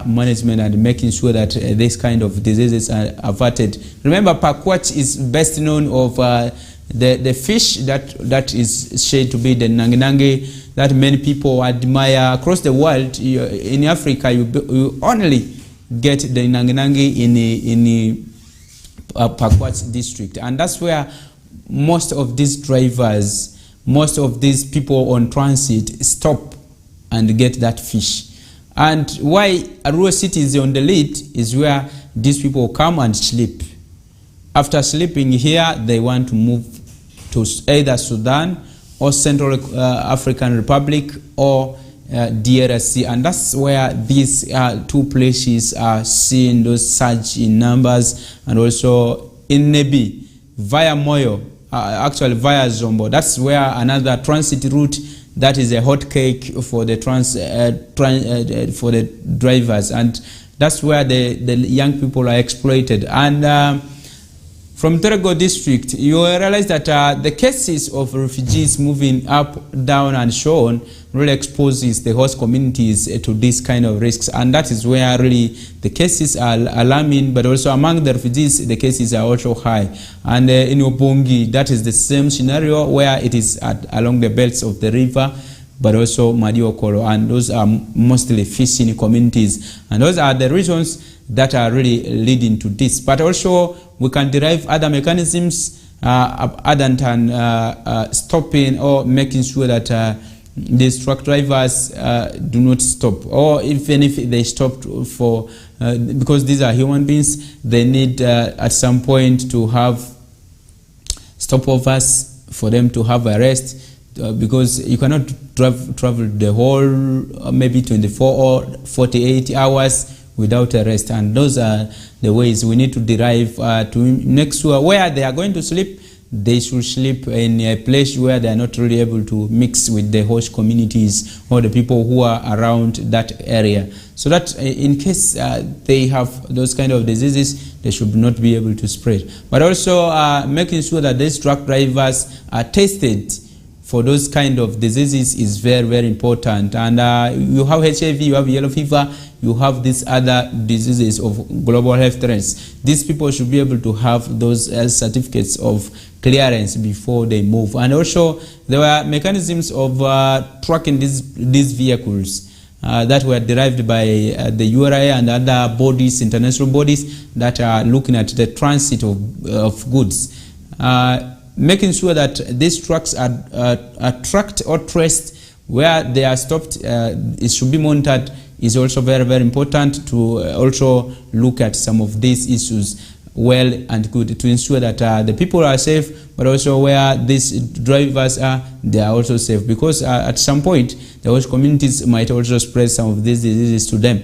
management and making sure that this kind of diseases are averted. Remember, Pakwach is best known of the fish that is said to be the nangi, that many people admire across the world. In Africa, you only get the nangi in the Pakwach district, and that's where most of these drivers, most of these people on transit stop and get that fish. And why Arua City is on the lead is where these people come and sleep. After sleeping here, they want to move to either Sudan or Central African Republic or DRC, and that's where these two places are seeing those surge in numbers. And also in Nebi, via Moyo, actually via Zombo, that's where another transit route that is a hot cake for the for the drivers, and that's where the young people are exploited. And from Terego district, you realize that the cases of refugees moving up, down, and so on really exposes the host communities to this kind of risks, and that is where really the cases are alarming. But also among the refugees, the cases are also high. And in Obongi, that is the same scenario, where it is along the belts of the river, but also Madiokolo, and those are mostly fishing communities, and those are the reasons that are really leading to this. But also we can derive other mechanisms other than stopping or making sure that these truck drivers do not stop, or even if they stop for because these are human beings, they need at some point to have stopovers for them to have a rest. because you cannot travel the whole maybe 24 or 48 hours without a rest, and those are the ways we need to derive to make sure where they are going to sleep, they should sleep in a place where they are not really able to mix with the host communities or the people who are around that area, so that in case they have those kind of diseases, they should not be able to spread. But also making sure that these truck drivers are tested for those kind of diseases is very, very important. And you have HIV, you have yellow fever, you have these other diseases of global health threats. These people should be able to have those certificates of clearance before they move. And also there were mechanisms of tracking these vehicles that were derived by the URI and other bodies, international bodies that are looking at the transit of goods. Making sure that these trucks are tracked or traced where they are stopped, it should be monitored, is also very, very important to also look at some of these issues well and good to ensure that the people are safe, but also where these drivers are, they are also safe, because at some point the host communities might also spread some of these diseases to them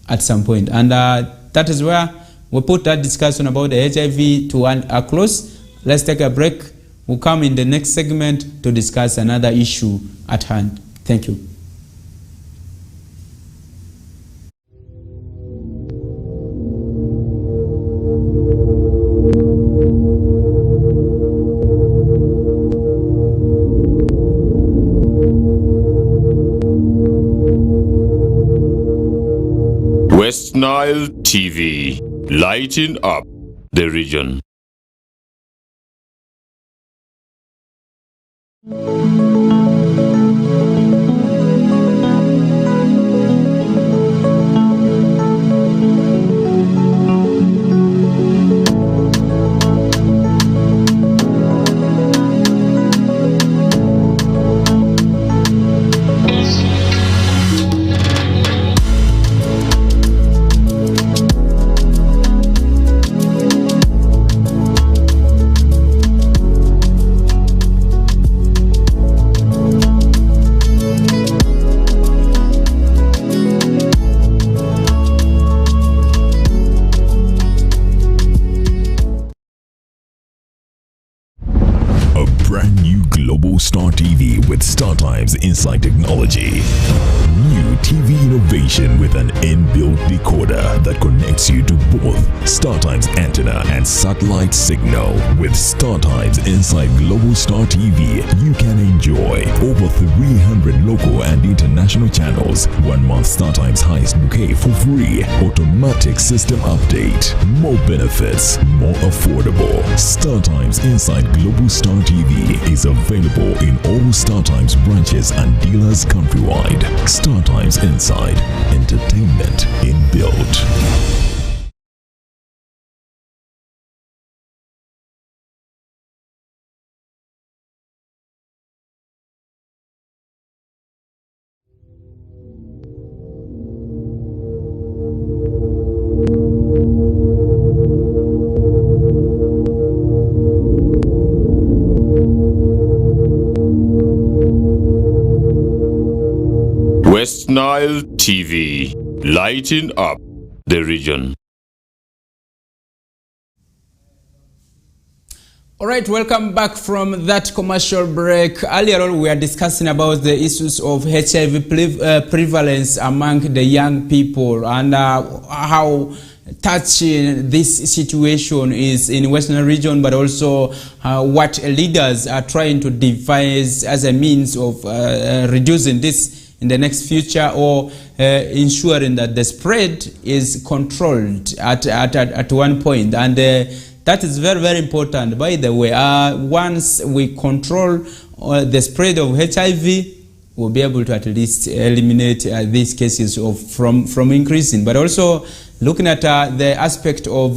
at some point. And that is where we put that discussion about the HIV to a close. Let's take a break. We'll come in the next segment to discuss another issue at hand. Thank you. West Nile TV, lighting up the region. Star TV with StarTimes Inside Technology. New TV innovation with an inbuilt decoder that connects you to both StarTimes antenna and satellite signal. With StarTimes Inside Global Star TV, you can enjoy over 300 local and international channels, 1 month StarTimes highest bouquet for free, automatic system update, more benefits, more affordable. StarTimes Inside Global Star TV is available in all StarTimes branches and dealers countrywide. StarTimes Inside, entertainment inbuilt. West Nile TV, lighting up the region. All right, welcome back from that commercial break. Earlier on, we were discussing about the issues of HIV prevalence among the young people and how touching this situation is in Western region, but also what leaders are trying to devise as a means of reducing this in the next future, or ensuring that the spread is controlled at one point. And that is very, very important, by the way. Once we control the spread of HIV, we'll be able to at least eliminate these cases from increasing. But also looking at the aspect of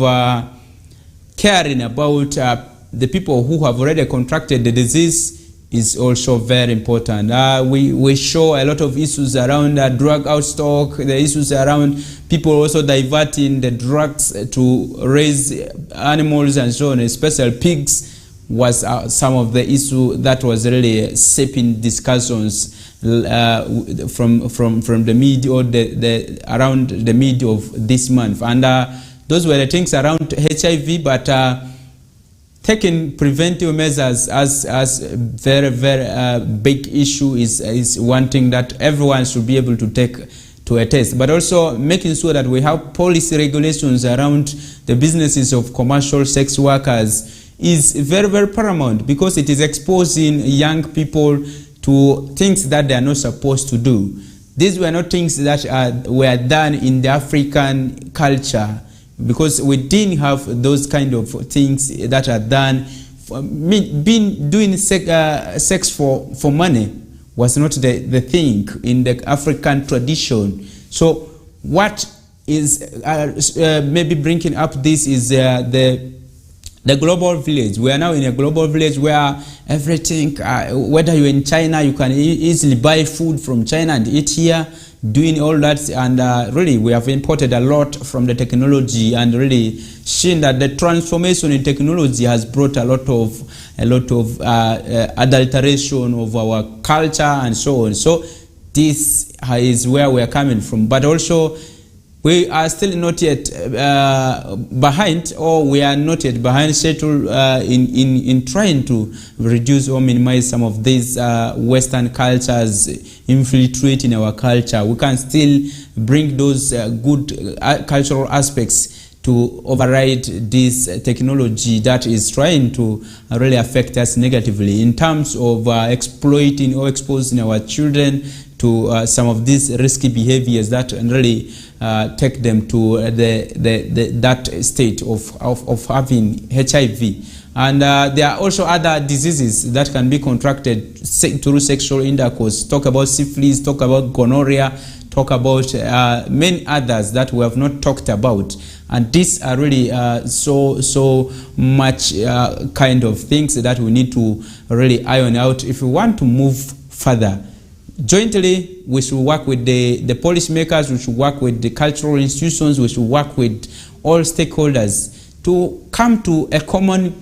caring about the people who have already contracted the disease is also very important. We show a lot of issues around drug outstock, the issues around people also diverting the drugs to raise animals and so on, especially pigs, was some of the issue that was really shaping discussions from the mid or the around the mid of this month. And those were the things around HIV, but taking preventive measures as very, very big issue is one thing that everyone should be able to take to a test, but also making sure that we have policy regulations around the businesses of commercial sex workers is very, very paramount, because it is exposing young people to things that they are not supposed to do. These were not things that were done in the African culture, because we didn't have those kind of things that are done. Doing sex for money was not the thing in the African tradition. So what is maybe bringing up this is the global village. We are now in a global village where everything, whether you're in China, you can easily buy food from China and eat here, doing all that. And really, we have imported a lot from the technology, and really seen that the transformation in technology has brought a lot of adulteration of our culture and so on. So this is where we are coming from. But also, we are still not yet behind, or we are not yet behind schedule in trying to reduce or minimize some of these Western cultures infiltrating our culture. We can still bring those good cultural aspects to override this technology that is trying to really affect us negatively in terms of exploiting or exposing our children to some of these risky behaviors that really take them to that state of having HIV. And there are also other diseases that can be contracted through sexual intercourse. Talk about syphilis, talk about gonorrhea, talk about many others that we have not talked about. And these are really so much kind of things that we need to really iron out if we want to move further. Jointly, we should work with the policymakers, we should work with the cultural institutions, we should work with all stakeholders to come to a common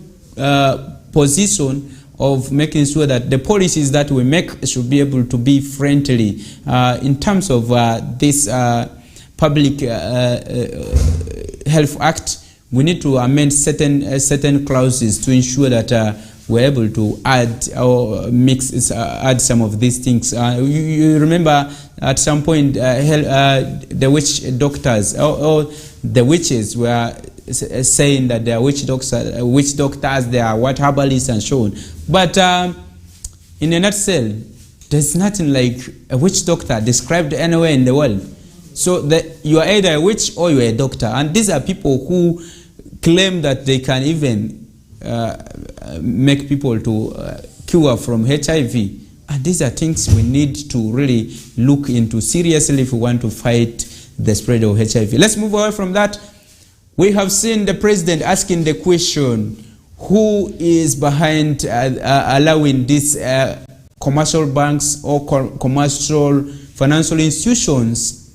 position of making sure that the policies that we make should be able to be friendly. In terms of this Public Health Act, we need to amend certain clauses to ensure that we're able to add or add some of these things. You remember at some point the witch doctors or the witches were saying that they are witch doctors, they are what herbalists and so on. But in a nutshell, there's nothing like a witch doctor described anywhere in the world. So you are either a witch or you are a doctor. And these are people who claim that they can even make people to cure from HIV. And these are things we need to really look into seriously if we want to fight the spread of HIV. Let's move away from that. We have seen the president asking the question, who is behind allowing these commercial banks or commercial financial institutions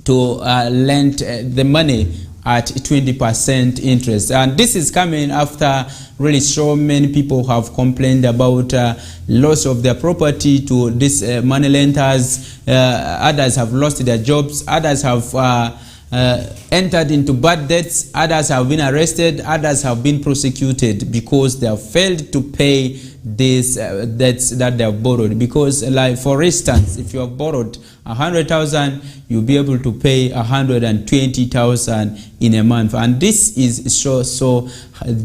to lend the money at 20% interest. And this is coming after really so many people have complained about loss of their property to these money lenders. Others have lost their jobs. Others have entered into bad debts. Others have been arrested. Others have been prosecuted because they have failed to pay these debts that they have borrowed. Because, like, for instance, if you have borrowed 100,000, you'll be able to pay 120,000 in a month. And this is so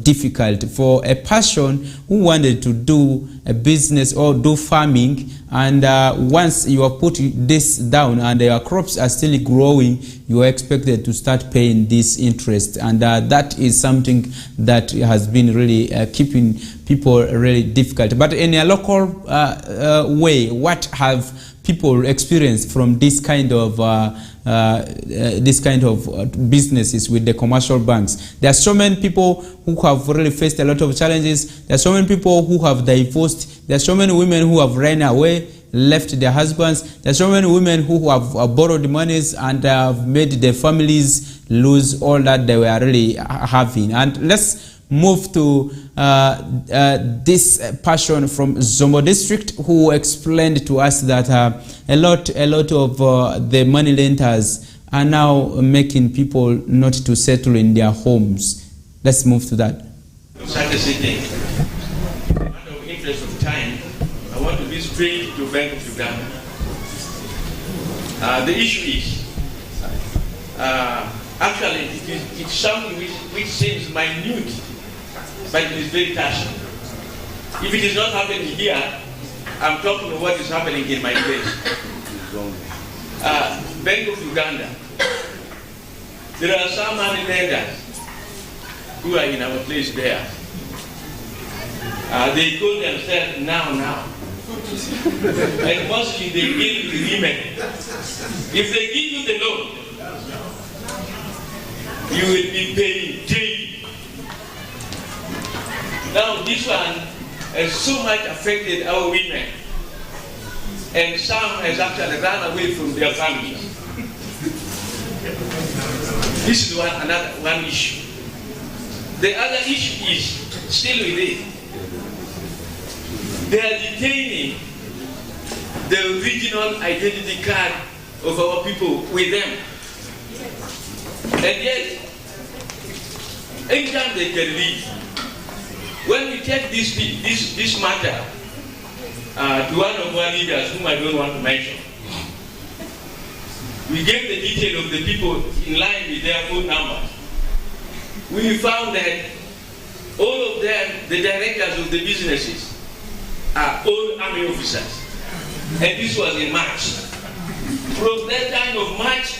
difficult for a person who wanted to do a business or do farming, and once you have put this down and your crops are still growing, you are expected to start paying this interest. And that is something that has been really keeping people really difficult. But in a local way, what have people experienced from this kind of businesses with the commercial banks? There are so many people who have really faced a lot of challenges. There are so many people who have divorced. There are so many women who have ran away, left their husbands. There are so many women who have borrowed monies and have made their families lose all that they were really having. And let's move to this person from Zombo district, who explained to us that a lot of the money lenders are now making people not to settle in their homes. Let's move to that. Out of interest of time, I want to be straight to Bank of Uganda. The issue is, actually, it's something which seems minute, but it is very touching. If it is not happening here, I'm talking about what is happening in my place. Bank of Uganda. There are some money lenders who are in our place there. They call themselves now. And mostly they give the women. If they give you the loan, you will be paying daily. Now this one has so much affected our women, and some has actually run away from their families. This is one issue. The other issue is still with it. They are detaining the original identity card of our people with them. And yet, anytime they can leave, when we take this matter to one of our leaders, whom I don't want to mention, we gave the detail of the people in line with their phone numbers. We found that all of them, the directors of the businesses, are all army officers. And this was in March. From that time of March,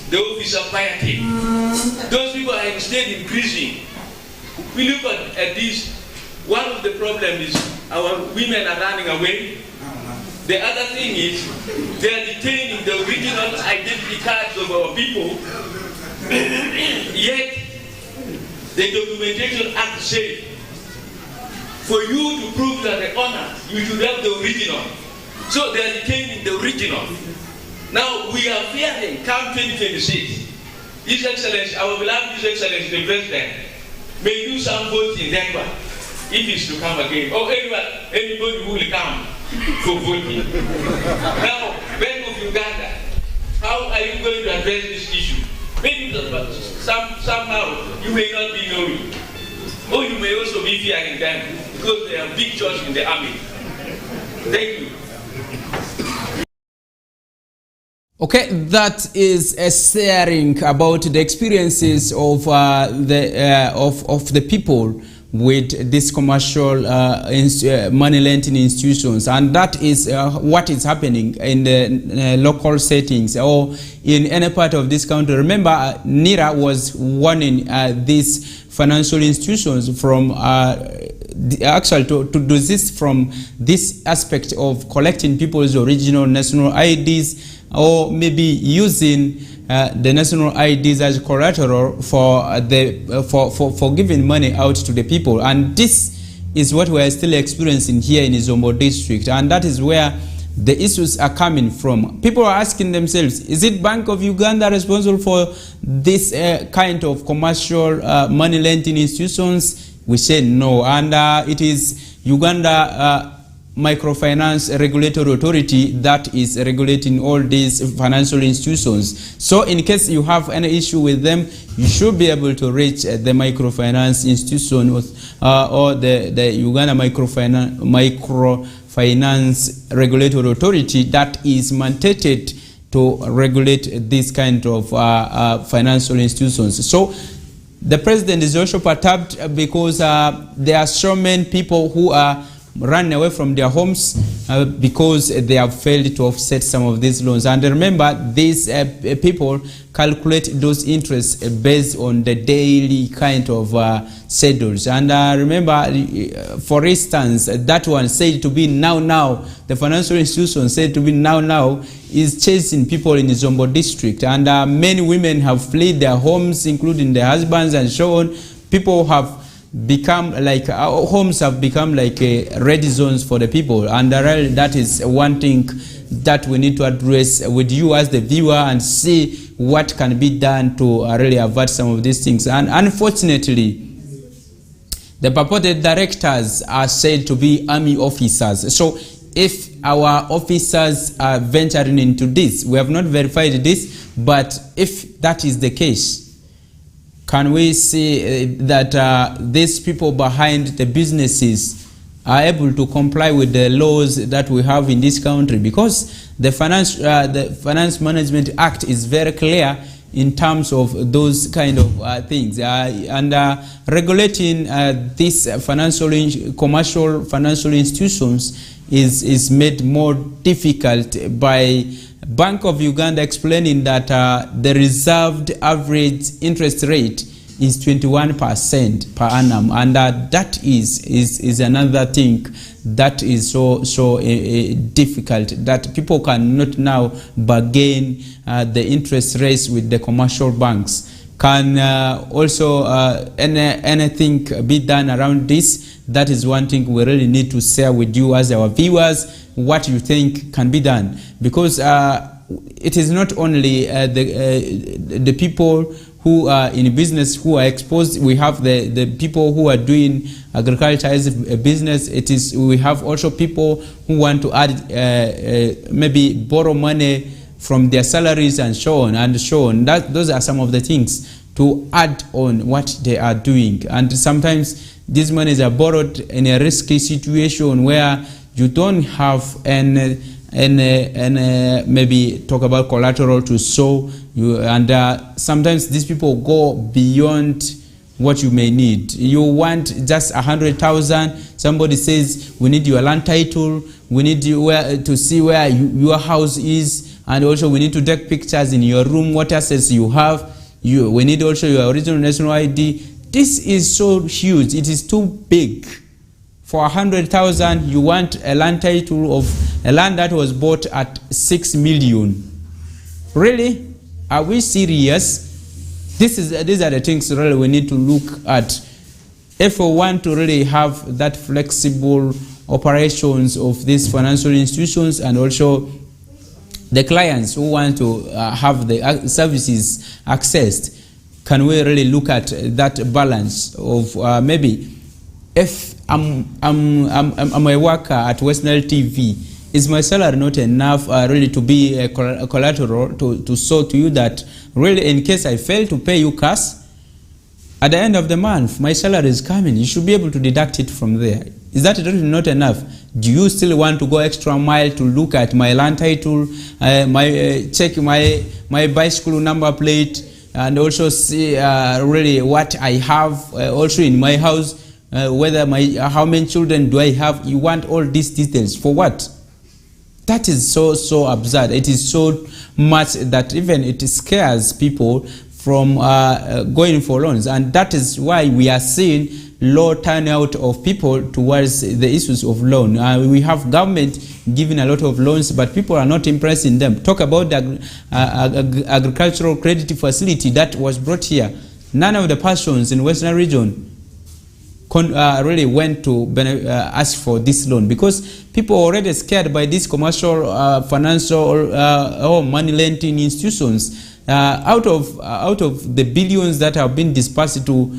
the officer fired him. Those people are instead increasing. We look at this. One of the problems is our women are running away. The other thing is they are detaining the original identity cards of our people. Yet the Documentation Act says for you to prove that the owner, you should have the original. So they are detaining the original. Now we are fearing, come 2026, His Excellency, our beloved His Excellency, the President, may do some voting in Denver, if he's to come again, or anybody who will come for voting. Now, Bank of Uganda, how are you going to address this issue? Maybe somehow you may not be knowing, or you may also be fearing them, because they are big shots in the army. Thank you. Okay, that is a sharing about the experiences of the people with these commercial money lending institutions, and that is what is happening in the local settings or in any part of this country. Remember, NIRA was warning these financial institutions from actually to desist from this aspect of collecting people's original national IDs, or maybe using the national IDs as collateral for giving money out to the people. And this is what we are still experiencing here in Zombo district, and that is where the issues are coming from. People are asking themselves, is it Bank of Uganda responsible for this kind of commercial money lending institutions? We say no, and it is Uganda Microfinance Regulatory Authority that is regulating all these financial institutions. So in case you have any issue with them, you should be able to reach the microfinance institution or the Uganda Microfinance Regulatory Authority that is mandated to regulate this kind of financial institutions. So the president is also perturbed because there are so many people who are run away from their homes because they have failed to offset some of these loans. And remember, these people calculate those interests based on the daily kind of schedules. And remember, for instance, that one said to be now, the financial institution said to be now is chasing people in the Zombo district. And many women have fled their homes, including their husbands and so on. People have become like, our homes have become like red zones for the people, and that is one thing that we need to address with you as the viewer and see what can be done to really avert some of these things. And unfortunately, The purported directors are said to be army officers. So if our officers are venturing into this, we have not verified this, but if that is the case, can we see that these people behind the businesses are able to comply with the laws that we have in this country? Because the Finance Management Act is very clear in terms of those kind of things, and regulating these commercial financial institutions is made more difficult by Bank of Uganda explaining that the reserved average interest rate is 21% per annum, and that is another thing that is so difficult, that people cannot now bargain the interest rates with the commercial banks. Can also anything be done around this? That is one thing we really need to share with you as our viewers, what you think can be done, because it is not only the people who are in business who are exposed. We have the people who are doing agriculture as a business. We have also people who want to add maybe borrow money from their salaries and so on and so on. Those are some of the things to add on what they are doing. And sometimes these monies are borrowed in a risky situation where you don't have any maybe talk about collateral to show you, and sometimes these people go beyond what you may need. You want just 100,000. Somebody says we need your land title, we need you to see where your house is, and also we need to take pictures in your room, what assets you have. We need also your original national ID. This is so huge. It is too big. For 100,000, you want a land title of a land that was bought at 6 million. Really? Are we serious? These are the things really we need to look at if we want to really have that flexible operations of these financial institutions, and also the clients who want to have the services accessed. Can we really look at that balance of maybe if I'm a worker at Western TV, is my salary not enough really to be a collateral to show to you that really in case I fail to pay you cash, at the end of the month my salary is coming, you should be able to deduct it from there. Is that really not enough? Do you still want to go extra mile to look at my land title, check my bicycle number plate, and also see really what I have also in my house, whether how many children do I have? You want all these details for what? That is so absurd. It is so much that even it scares people from going for loans, and that is why we are seeing low turnout of people towards the issues of loan. We have government giving a lot of loans, but people are not impressed in them. Talk about the agricultural credit facility that was brought here. None of the persons in Western region really went to ask for this loan, because people are already scared by these commercial, financial, or money lending institutions. Out of the billions that have been dispersed to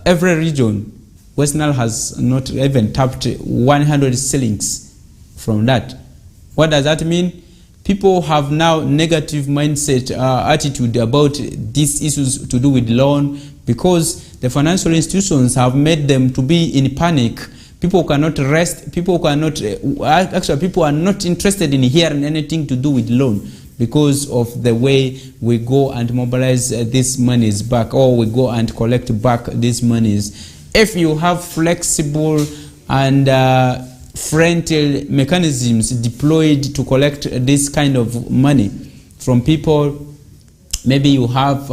every region, Western has not even tapped 100 shillings from that. What does that mean? People have now negative mindset attitude about these issues to do with loan, because the financial institutions have made them to be in panic. People cannot rest. People cannot. Actually, people are not interested in hearing anything to do with loan, because of the way we go and mobilize these monies back, or we go and collect back these monies. If you have flexible and friendly mechanisms deployed to collect this kind of money from people, maybe you have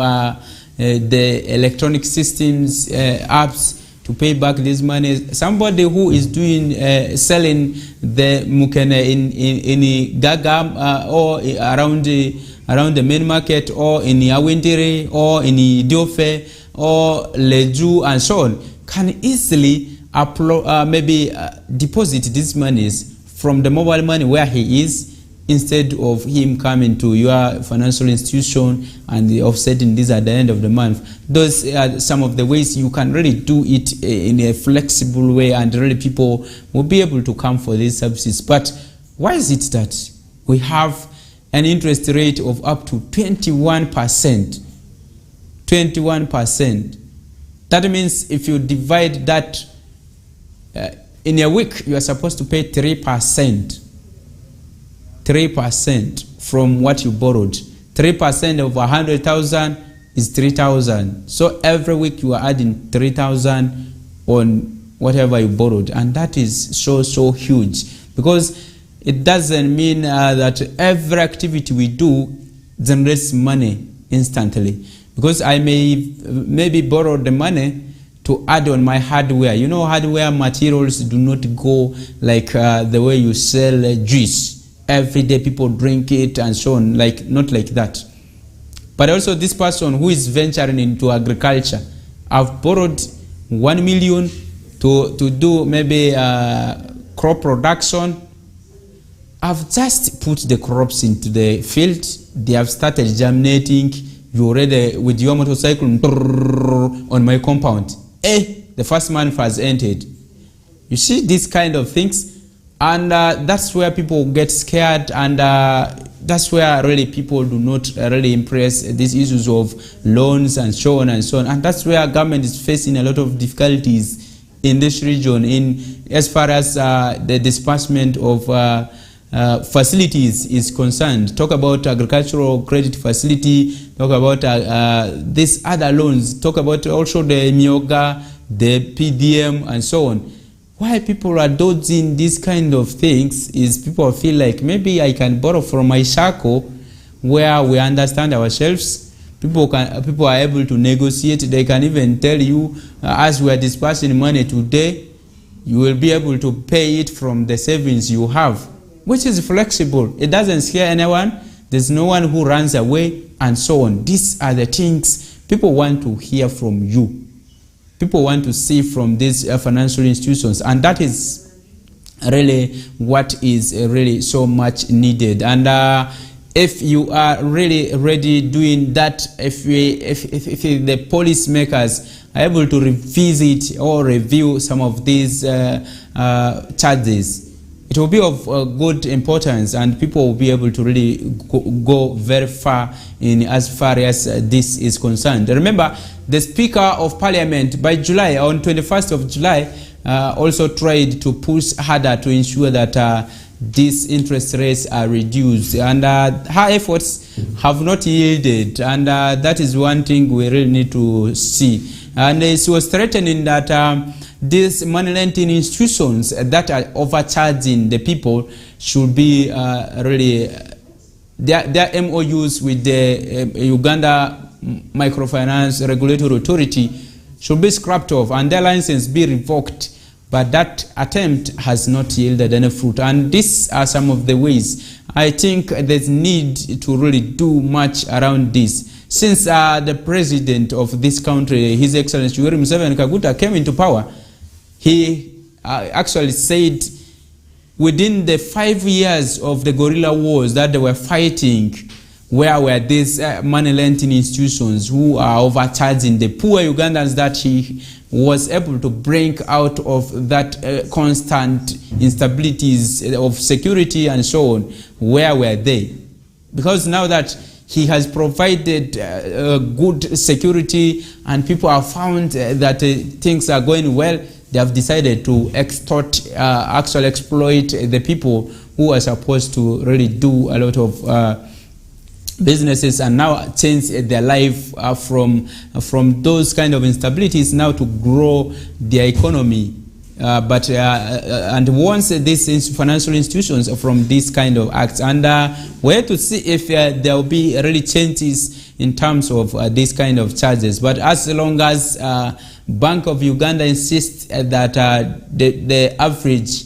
the electronic systems, apps to pay back this money. Somebody who is doing selling the mukene in Gagam or around the main market, or in Awindiri, or in Diofe, or Leju, and so on, can easily maybe deposit these monies from the mobile money where he is instead of him coming to your financial institution and offsetting this at the end of the month. Those are some of the ways you can really do it in a flexible way, and really people will be able to come for these services. But why is it that we have an interest rate of up to 21%? 21%. That means if you divide that in a week, you are supposed to pay 3%. 3% from what you borrowed. 3% of 100,000 is 3,000. So every week you are adding 3,000 on whatever you borrowed, and that is so huge, because it doesn't mean that every activity we do generates money instantly. Because I maybe borrow the money to add on my hardware. You know, hardware materials do not go like the way you sell juice. Every day people drink it and so on, not like that. But also this person who is venturing into agriculture, I've borrowed 1 million to do maybe crop production. I've just put the crops into the field. They have started germinating. You already with your motorcycle on my compound. The first month has ended. You see these kind of things. And that's where people get scared, and that's where really people do not really embrace these issues of loans and so on and so on. And that's where government is facing a lot of difficulties in this region as far as the disbursement of facilities is concerned. Talk about agricultural credit facility, talk about these other loans, talk about also the Myoga, the PDM and so on. Why people are dodging these kind of things is people feel like maybe I can borrow from my circle where we understand ourselves. People are able to negotiate. They can even tell you, as we are disbursing money today, you will be able to pay it from the savings you have, which is flexible. It doesn't scare anyone. There's no one who runs away and so on. These are the things people want to hear from you. People want to see from these financial institutions, and that is really what is really so much needed. And if you are really ready doing that, if the policymakers are able to revisit or review some of these charges, it will be of good importance, and people will be able to really go very far in as far as this is concerned. Remember, the Speaker of Parliament by July, on 21st of July, also tried to push harder to ensure that these interest rates are reduced, and her efforts have not yielded, and that is one thing we really need to see. And she was threatening that these money lending institutions that are overcharging the people should be really their MOUs with the Uganda Microfinance Regulatory Authority should be scrapped off and their license be revoked. But that attempt has not yielded any fruit. And these are some of the ways I think there's need to really do much around this. Since the president of this country, His Excellency Yoweri Museveni Kaguta, came into power, he actually said within the 5 years of the guerrilla wars that they were fighting, where were these money lending institutions who are overcharging the poor Ugandans that he was able to bring out of that constant instabilities of security and so on? Where were they? Because now that he has provided good security and people have found that things are going well, they have decided to actually exploit the people who are supposed to really do a lot of businesses and now change their life from those kind of instabilities now to grow their economy. And once these financial institutions from these kind of acts, and we're to see if there will be really changes in terms of these kind of charges. But as long as Bank of Uganda insists that the average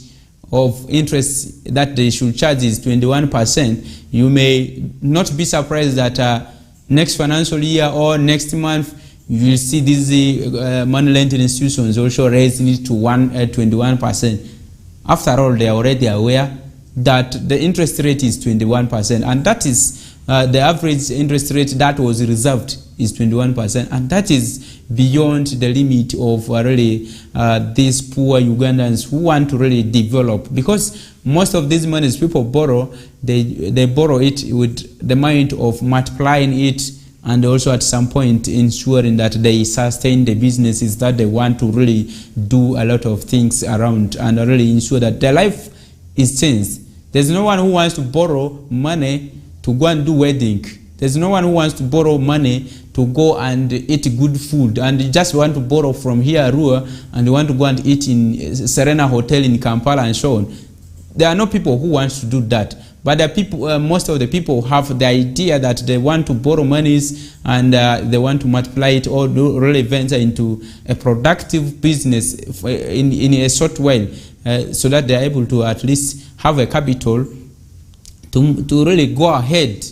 of interest that they should charge is 21%, you may not be surprised that next financial year or next month you will see these money lending institutions also raising it to 21%. After all, they are already aware that the interest rate is 21%, and that is the average interest rate that was reserved is 21%, and that is beyond the limit of really these poor Ugandans who want to really develop, because most of these monies people borrow, they borrow it with the mind of multiplying it, and also at some point ensuring that they sustain the businesses that they want to really do a lot of things around and really ensure that their life is changed. There's no one who wants to borrow money to go and do wedding. There's no one who wants to borrow money to go and eat good food, and you just want to borrow from here, Arua, and you want to go and eat in Serena Hotel in Kampala and so on. There are no people who want to do that. But the people, most of the people have the idea that they want to borrow monies and they want to multiply it or really venture into a productive business in a short while, so that they are able to at least have a capital to really go ahead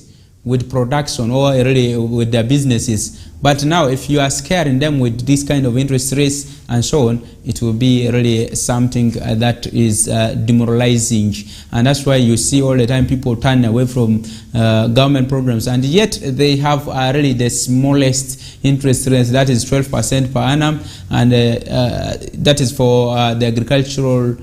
with production or really with their businesses. But now if you are scaring them with this kind of interest rates and so on, it will be really something that is demoralizing. And that's why you see all the time people turn away from government programs, and yet they have really the smallest interest rates, that is 12% per annum, and that is for the agricultural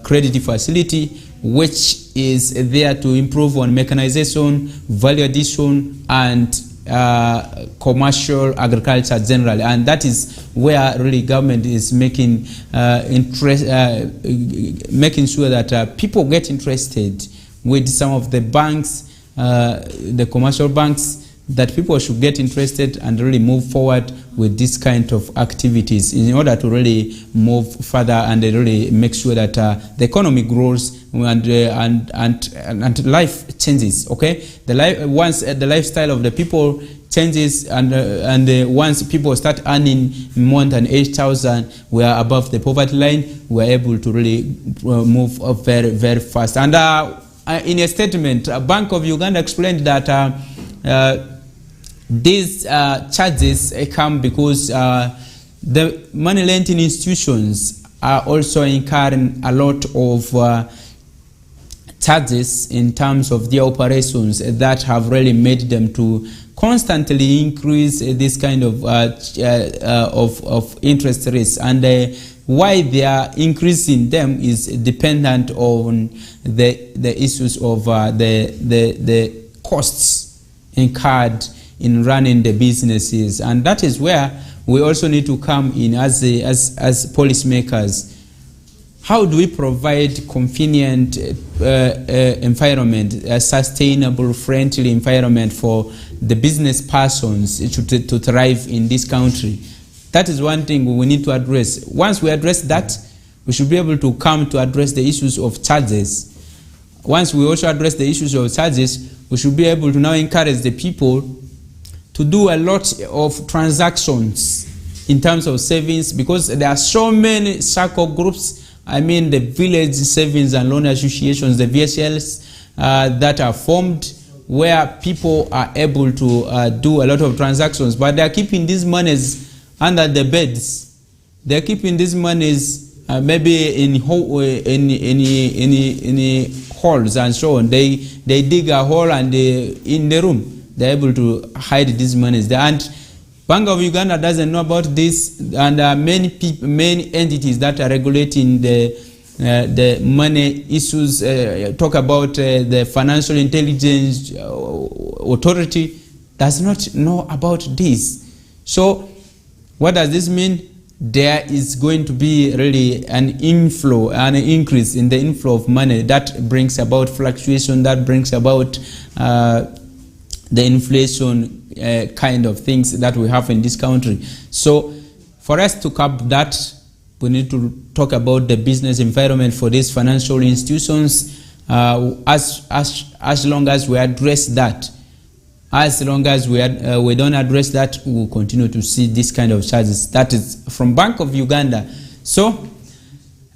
credit facility, which is there to improve on mechanization, value addition, and commercial agriculture generally. And that is where really government is making making sure that people get interested with some of the banks, the commercial banks, that people should get interested and really move forward with this kind of activities in order to really move further and really make sure that the economy grows and life changes. Okay, once the lifestyle of the people changes, and once people start earning more than 8,000, we are above the poverty line, we are able to really move very, very fast. And in a statement, Bank of Uganda explained that these charges come because the money lending institutions are also incurring a lot of charges in terms of their operations that have really made them to constantly increase this kind of interest rates, and why they are increasing them is dependent on the issues of the costs incurred in running the businesses. And that is where we also need to come in as policymakers. How do we provide convenient environment, a sustainable, friendly environment for the business persons to thrive in this country? That is one thing we need to address. Once we address that, we should be able to come to address the issues of charges. Once we also address the issues of charges, we should be able to now encourage the people to do a lot of transactions in terms of savings, because there are so many circle groups, I mean the village savings and loan associations, the VSLs, that are formed where people are able to do a lot of transactions, but they are keeping these monies under the beds. They are keeping these monies maybe in holes and so on. They dig a hole and in the room they're able to hide these monies there. And Bank of Uganda doesn't know about this, and many entities that are regulating the money issues talk about the Financial Intelligence Authority does not know about this. So what does this mean? There is going to be really an inflow, an increase in the inflow of money that brings about fluctuation, that brings about the inflation kind of things that we have in this country. So for us to curb that, we need to talk about the business environment for these financial institutions. As long as we address that, as long as we don't address that, we will continue to see this kind of charges. That is from Bank of Uganda. So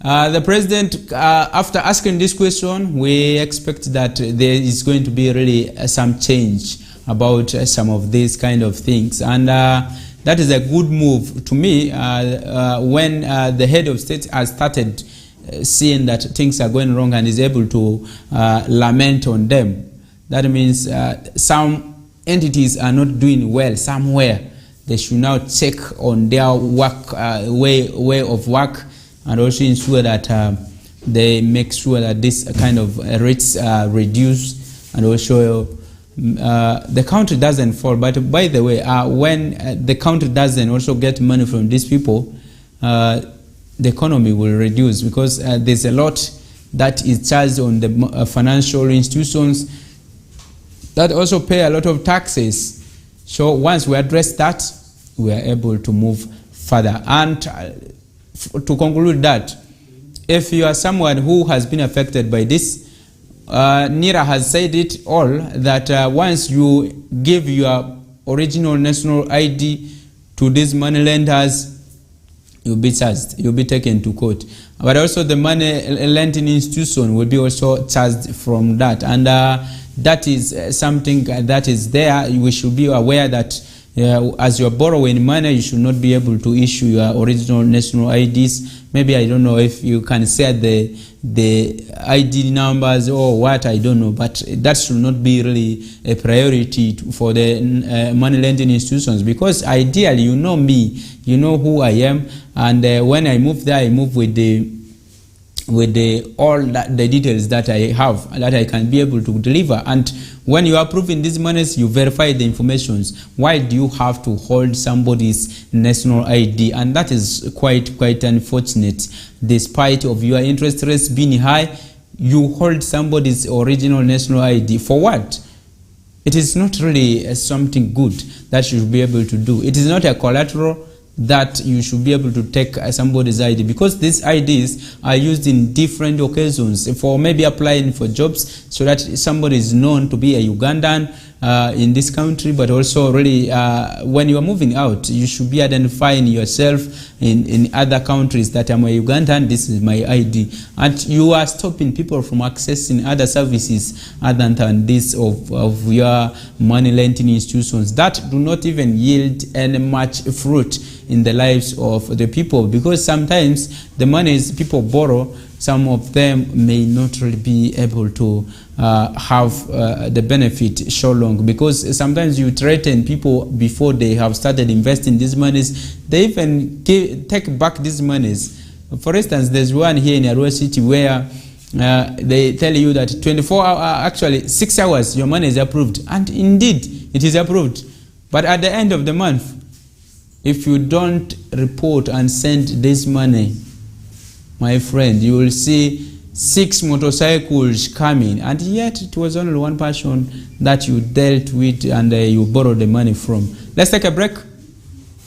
the president, after asking this question, we expect that there is going to be really some change about some of these kind of things, and that is a good move to me when the head of state has started seeing that things are going wrong and is able to lament on them. That means some entities are not doing well somewhere. They should now check on their work way of work, and also ensure that they make sure that this kind of rates are reduced, and also the country doesn't fall. But by the way, when the country doesn't also get money from these people, the economy will reduce, because there's a lot that is charged on the financial institutions that also pay a lot of taxes. So once we address that, we are able to move further. And to conclude that, if you are someone who has been affected by this, Nira has said it all, that once you give your original national ID to these money lenders, you'll be charged, you'll be taken to court. But also the money lending institution will be also charged from that. And that is something that is there. We should be aware that as you're borrowing money, you should not be able to issue your original national IDs. Maybe, I don't know if you can say the ID numbers or what, I don't know, but that should not be really a priority for the money lending institutions, because ideally, you know me, you know who I am, and when I move there, I move with all the details that I have, that I can be able to deliver. And when you are approving these monies, you verify the informations. Why do you have to hold somebody's national ID? And that is quite unfortunate. Despite of your interest rates being high, you hold somebody's original national ID. For what? It is not really something good that you should be able to do. It is not a collateral that you should be able to take somebody's ID, because these IDs are used in different occasions, for maybe applying for jobs, so that somebody is known to be a Ugandan in this country, but also really when you are moving out, you should be identifying yourself in other countries, that I'm a Ugandan, this is my ID. And you are stopping people from accessing other services other than this of your money lending institutions that do not even yield any much fruit in the lives of the people, because sometimes the monies people borrow, some of them may not really be able to have the benefit so long, because sometimes you threaten people before they have started investing these monies. They even take back these monies. For instance, there's one here in Arua City where they tell you that 6 hours your money is approved, and indeed it is approved, but at the end of the month, if you don't report and send this money, my friend, you will see 6 motorcycles coming, and yet it was only one person that you dealt with and you borrowed the money from. Let's take a break.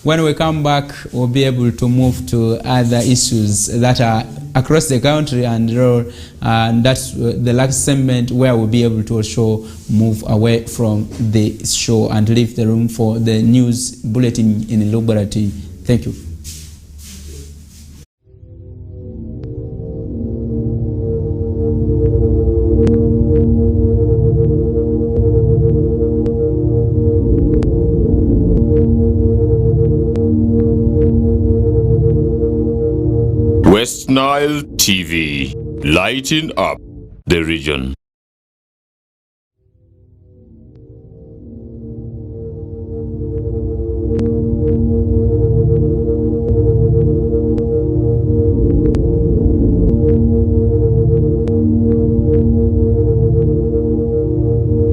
When we come back, we'll be able to move to other issues that are across the country, and that's the last segment where we'll be able to also move away from the show and leave the room for the news bulletin in Lubarati. Thank you. West Nile TV, lighting up the region.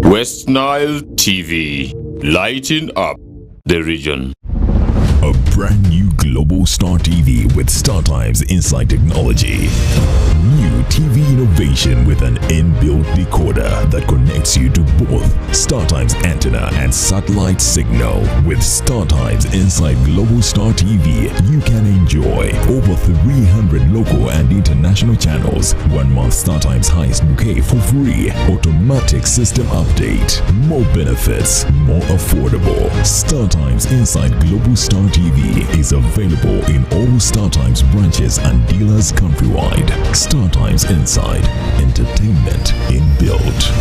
West Nile TV, lighting up the region. A brand new Global Star TV with StarTimes Inside Technology. New TV innovation with an inbuilt decoder that connects you to both StarTimes antenna and satellite signal. With StarTimes Inside Global Star TV, you can enjoy over 300 local and international channels, 1 month StarTimes highest bouquet for free, automatic system update, more benefits, more affordable. StarTimes Inside Global Star TV is available in all StarTimes branches and dealers countrywide. StarTimes Inside, entertainment inbuilt.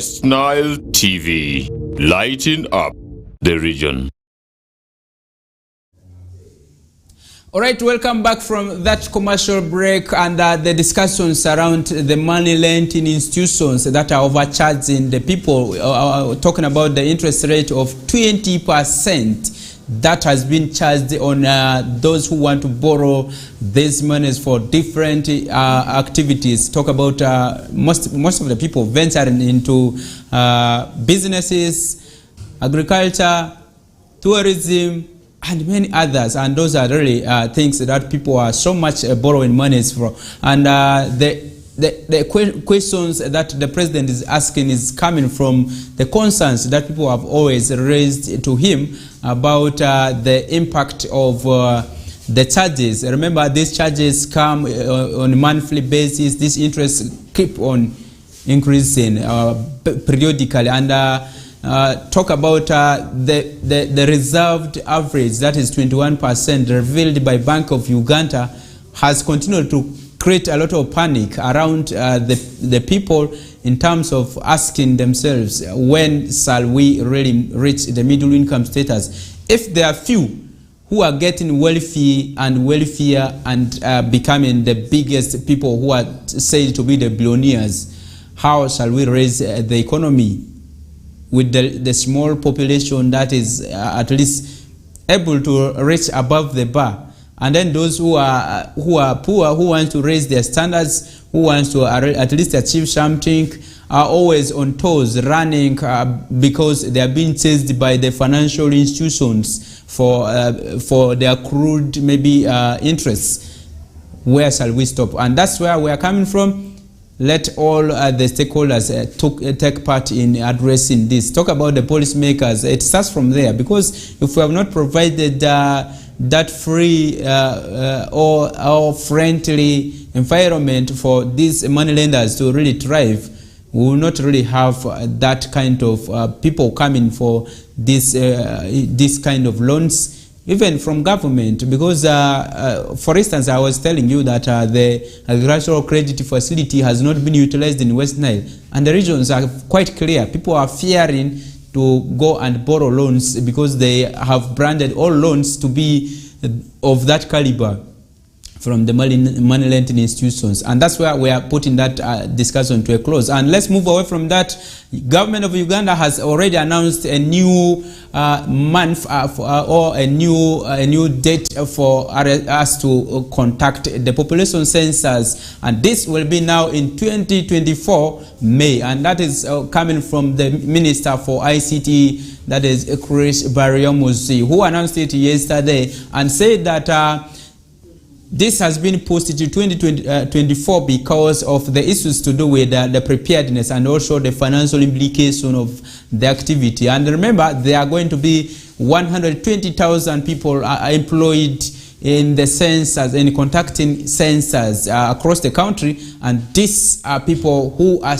West Nile TV, lighting up the region. All right, welcome back from that commercial break and the discussions around the money lending institutions that are overcharging the people, talking about the interest rate of 20% that has been charged on those who want to borrow these monies for different activities. Talk about most of the people venturing into businesses, agriculture, tourism, and many others, and those are really things that people are so much borrowing monies for. And the questions that the president is asking is coming from the concerns that people have always raised to him about the impact of the charges. Remember, these charges come on a monthly basis. These interests keep on increasing periodically, and talk about the reserved average, that is 21%, revealed by Bank of Uganda, has continued to create a lot of panic around the people in terms of asking themselves, when shall we really reach the middle income status? If there are few who are getting wealthy and wealthier and becoming the biggest people who are said to be the billionaires, how shall we raise the economy with the small population that is at least able to reach above the bar? And then those who are poor, who want to raise their standards, who wants to at least achieve something, are always on toes, running because they are being chased by the financial institutions for their accrued maybe interests. Where shall we stop? And that's where we are coming from. Let all the stakeholders take part in addressing this. Talk about the policymakers. It starts from there, because if we have not provided that free or friendly environment for these money lenders to really thrive, we will not really have that kind of people coming for this kind of loans, even from government. Because for instance, I was telling you that the agricultural credit facility has not been utilized in West Nile, and the regions are quite clear. People are fearing to go and borrow loans because they have branded all loans to be of that caliber from the money lending institutions. And that's where we are putting that discussion to a close. And let's move away from that. Government of Uganda has already announced a new month or a new date for us to conduct the population census, and this will be now in 2024 May, and that is coming from the Minister for ICT, that is Chris Baryomuzi, who announced it yesterday and said that this has been posted to 2024 because of the issues to do with the preparedness and also the financial implication of the activity. And remember, there are going to be 120,000 people employed in the census, in conducting census across the country, and these are people who are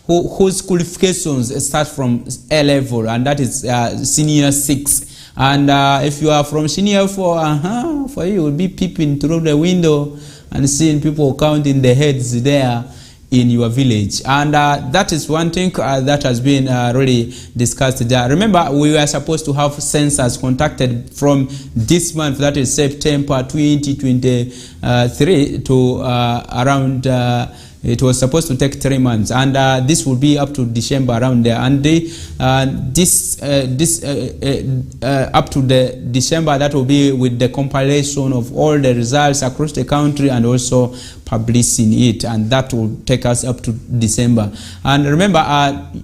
whose qualifications start from A level, and that is senior 6. And if you are from senior 4, for you will be peeping through the window and seeing people counting the heads there in your village. And that is one thing that has been really discussed there. Remember, we were supposed to have census conducted from this month, that is September 2023, to around it was supposed to take 3 months, and this will be up to December around there. And up to the December, that will be with the compilation of all the results across the country and also publishing it, and that will take us up to December. And remember,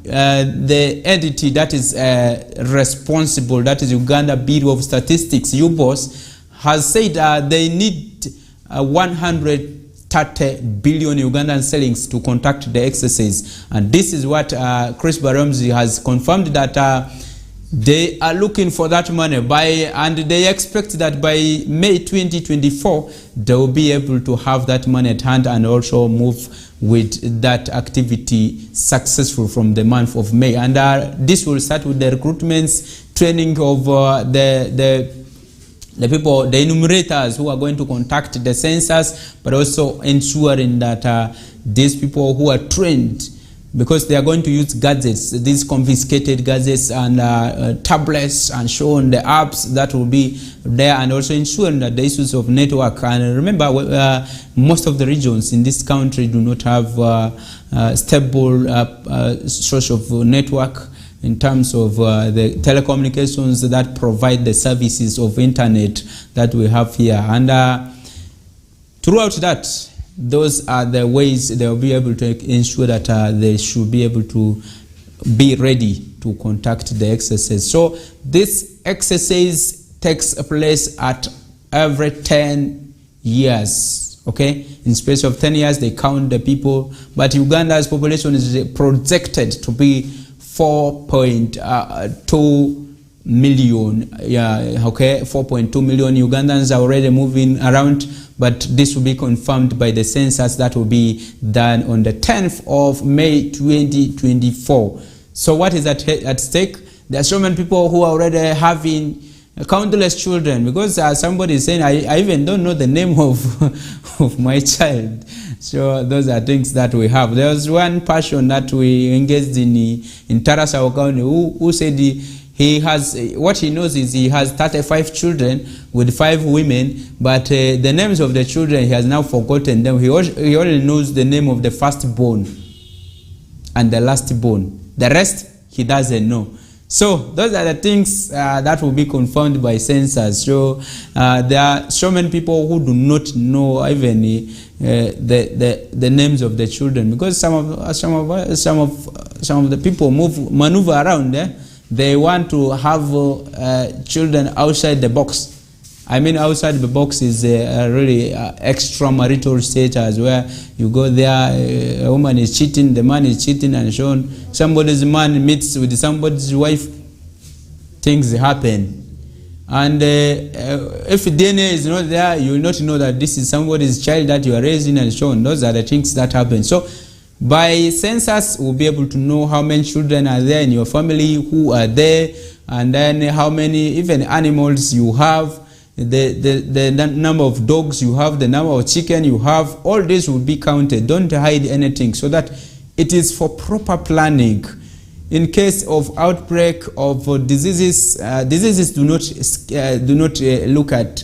the entity that is responsible, that is Uganda Bureau of Statistics, UBOS, has said they need 130 billion Ugandan shillings to conduct the exercise. And this is what Chris Baromzi has confirmed, that they are looking for that money and they expect that by May 2024 they will be able to have that money at hand and also move with that activity successful from the month of May. And this will start with the recruitments, training of the people, the enumerators who are going to conduct the census, but also ensuring that these people who are trained because they are going to use gadgets, these confiscated gadgets and tablets and so on, the apps that will be there, and also ensuring that the issues of network. And remember, most of the regions in this country do not have stable source of network in terms of the telecommunications that provide the services of internet that we have here. And throughout that, those are the ways they will be able to ensure that they should be able to be ready to conduct the exercise. So this exercise takes place at every 10 years. Okay, in space of 10 years they count the people, but Uganda's population is projected to be 4.2 million. Yeah, okay, 4.2 million Ugandans are already moving around, but this will be confirmed by the census that will be done on the 10th of May 2024. So what is at stake? There are so many people who are already having countless children, because somebody is saying, I even don't know the name of my child. So those are things that we have. There was one person that we engaged in Tarasawa County who said he has, what he knows is he has 35 children with 5 women, but the names of the children he has now forgotten them. He only knows the name of the firstborn and the lastborn. The rest he doesn't know. So those are the things that will be confirmed by census. So there are so many people who do not know even the names of the children, because some of the people maneuver around. They want to have children outside the box. I mean, outside the box is really extramarital status, where you go there, a woman is cheating, the man is cheating, and so on. Somebody's man meets with somebody's wife, things happen. And if DNA is not there, you will not know that this is somebody's child that you are raising, and so on. Those are the things that happen. So by census, we'll be able to know how many children are there in your family, who are there, and then how many even animals you have, the number of dogs you have, the number of chicken you have. All this will be counted. Don't hide anything, so that it is for proper planning. In case of outbreak of diseases, diseases do not look at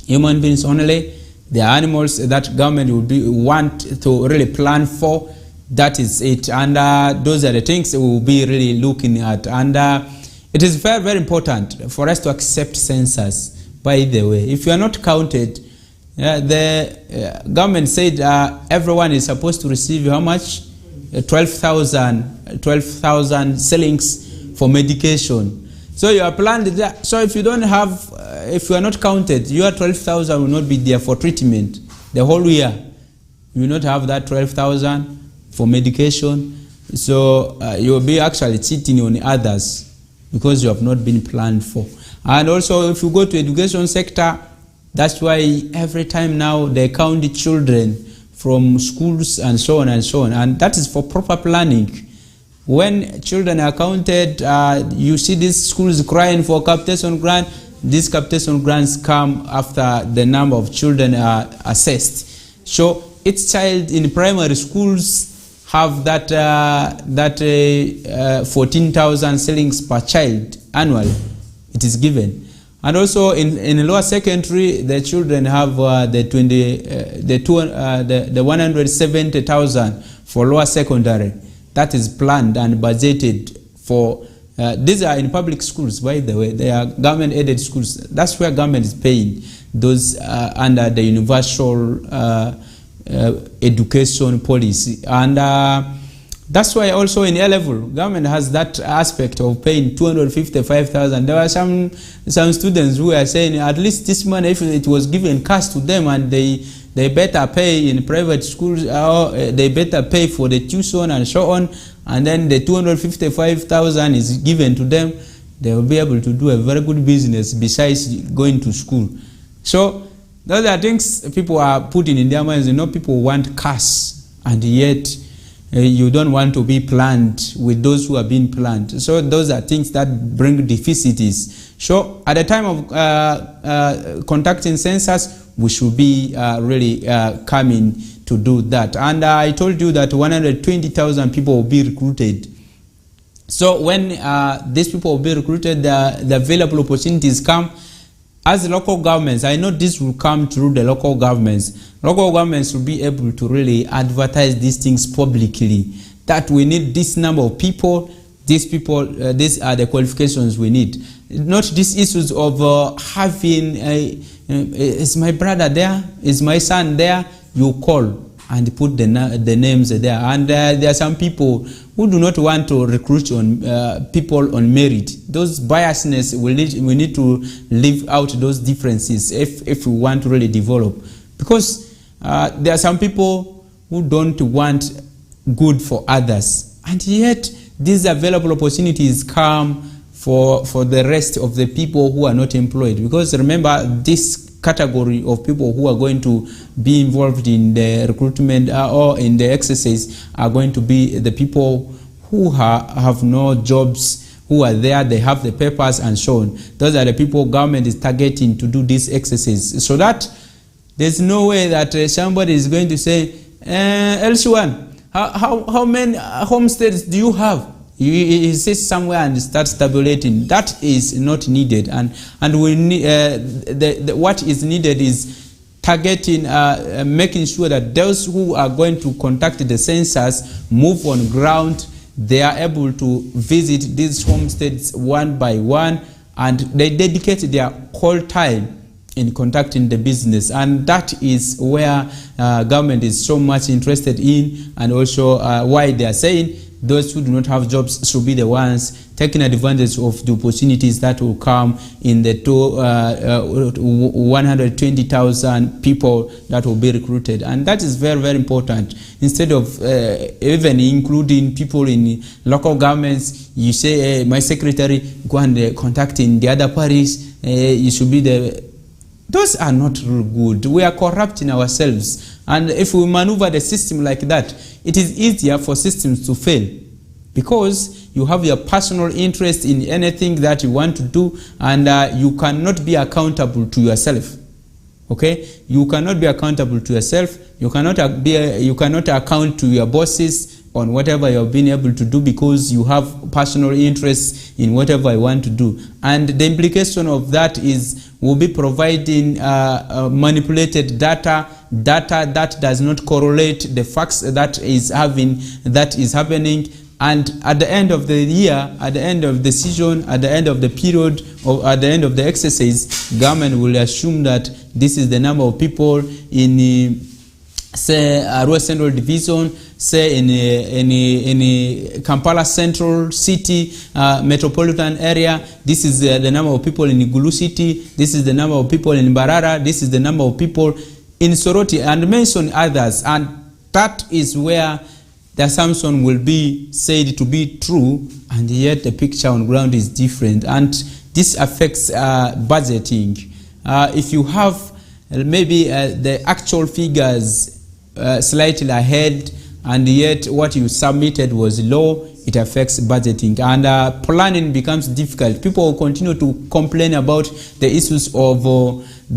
human beings only. There are animals that government would want to really plan for. That is it. And those are the things we will be really looking at. And it is very, very important for us to accept census, by the way. If you are not counted, the government said everyone is supposed to receive how much? 12,000 shillings for medication. So you are planned that. So if you don't have, if you are not counted, your 12,000 will not be there for treatment the whole year. You will not have that 12,000 for medication. So you will be actually cheating on others, because you have not been planned for. And also, if you go to education sector, that's why every time now they count the children from schools and so on and so on. And that is for proper planning. When children are counted, you see these schools crying for capitation grant. These capitation grants come after the number of children are assessed. So each child in primary schools have that 14,000 shillings per child annually. It is given. And also in lower secondary, the children have the 170,000 for lower secondary. That is planned and budgeted for. These are in public schools, by the way. They are government-aided schools. That's where government is paying those under the universal education policy. And that's why also in A-level, government has that aspect of paying 255,000. There were some students who are saying, at least this money, if it was given cash to them, and they better pay in private schools, or they better pay for the tuition and so on, and then the 255,000 is given to them, they will be able to do a very good business besides going to school. So those are things people are putting in their minds. You know, people want cash, and yet you don't want to be planned with those who are being planned. So those are things that bring deficiencies. So at the time of conducting census, we should be really coming to do that. And I told you that 120,000 people will be recruited. So when these people will be recruited, the available opportunities come as local governments. I know this will come through the local governments. Local governments will be able to really advertise these things publicly, that we need this number of people, these people, these are the qualifications we need. Not these issues of having, is my brother there, is my son there, you call and put the names there. And there are some people who do not want to recruit on people on merit. Those biasness, we need to leave out those differences if we want to really develop. Because there are some people who don't want good for others. And yet, these available opportunities come for the rest of the people who are not employed. Because remember, this category of people who are going to be involved in the recruitment or in the exercise are going to be the people who have no jobs, who are there, they have the papers and so on. Those are the people government is targeting to do this exercise. So that there's no way that somebody is going to say, LC1, how many homesteads do you have? He sits somewhere and starts tabulating. That is not needed, and we need what is needed is targeting, making sure that those who are going to conduct the census move on ground. They are able to visit these homesteads one by one, and they dedicate their whole time in conducting the business. And that is where government is so much interested in, and also why they are saying those who do not have jobs should be the ones taking advantage of the opportunities that will come in the 120,000 people that will be recruited. And that is very, very important. Instead of even including people in local governments, you say, hey, my secretary, go and contact in the other parties, you should be the... Those are not real good. We are corrupting ourselves. And if we maneuver the system like that, it is easier for systems to fail, because you have your personal interest in anything that you want to do, and you cannot be accountable to yourself. Okay? You cannot be accountable to yourself. You cannot account to your bosses on whatever you have been able to do, because you have personal interest in whatever you want to do. And the implication of that is we'll be providing manipulated data that does not correlate the facts that is happening. And at the end of the year, at the end of the season, at the end of the period, or at the end of the exercise, government will assume that this is the number of people in, say, Arua Central Division, say in Kampala Central City metropolitan area. This is the number of people in Igulu City. This is the number of people in Barara. This is the number of people in Soroti, and mention others. And that is where the assumption will be said to be true, and yet the picture on ground is different. And this affects budgeting. If you have maybe the actual figures slightly ahead, and yet what you submitted was low, it affects budgeting, and planning becomes difficult. People will continue to complain about the issues of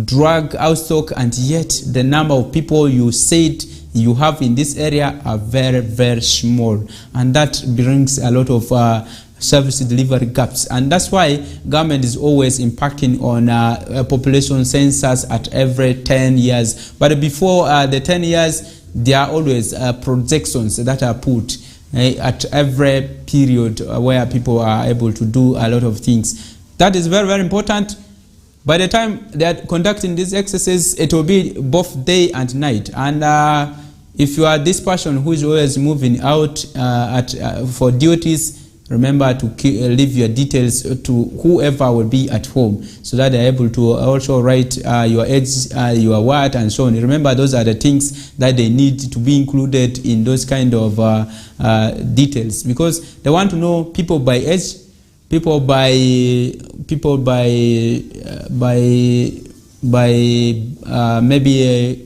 drug outstock, and yet the number of people you said you have in this area are very, very small, and that brings a lot of service delivery gaps. And that's why government is always impacting on population census at every 10 years. But before the 10 years, there are always projections that are put at every period where people are able to do a lot of things. That is very, very important. By the time they are conducting this exercise, it will be both day and night. And if you are this person who is always moving out for duties, remember to leave your details to whoever will be at home, so that they're able to also write your age, your what, and so on. Remember, those are the things that they need to be included in those kind of details, because they want to know people by age, people by maybe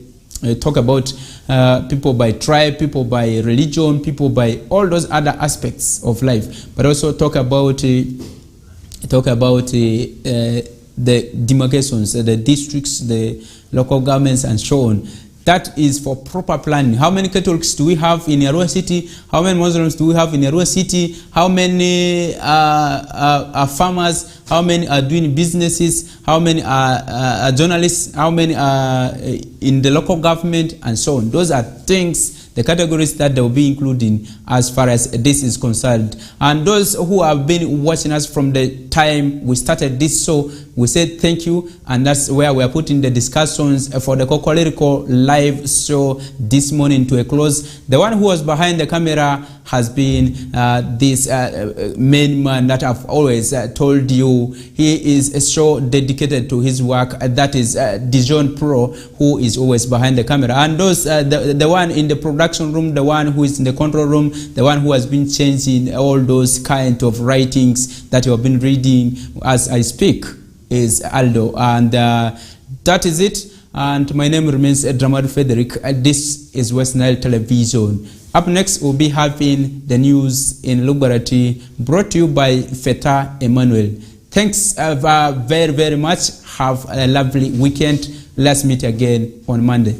talk about people by tribe, people by religion, people by all those other aspects of life, but also talk about the demarcations, the districts, the local governments, and so on. That is for proper planning. How many Catholics do we have in Arua City? How many Muslims do we have in Arua City? How many are farmers? How many are doing businesses? How many are journalists? How many are in the local government? And so on. Those are things, the categories that they will be including as far as this is concerned. And those who have been watching us from the time we started this show, we said thank you, and that's where we are putting the discussions for the KOKOLIRIKO live show this morning to a close. The one who was behind the camera has been this main man that I've always told you. He is so dedicated to his work. That is Dijon Pro, who is always behind the camera. And those the one in the production room, the one who is in the control room, the one who has been changing all those kind of writings that you have been reading as I speak is Aldo. And that is it. And my name remains Dramadu Frederick. This is West Nile Television. Up next, we'll be having the news in Lugbarati, brought to you by Feta Emmanuel. Thanks very, very much. Have a lovely weekend. Let's meet again on Monday.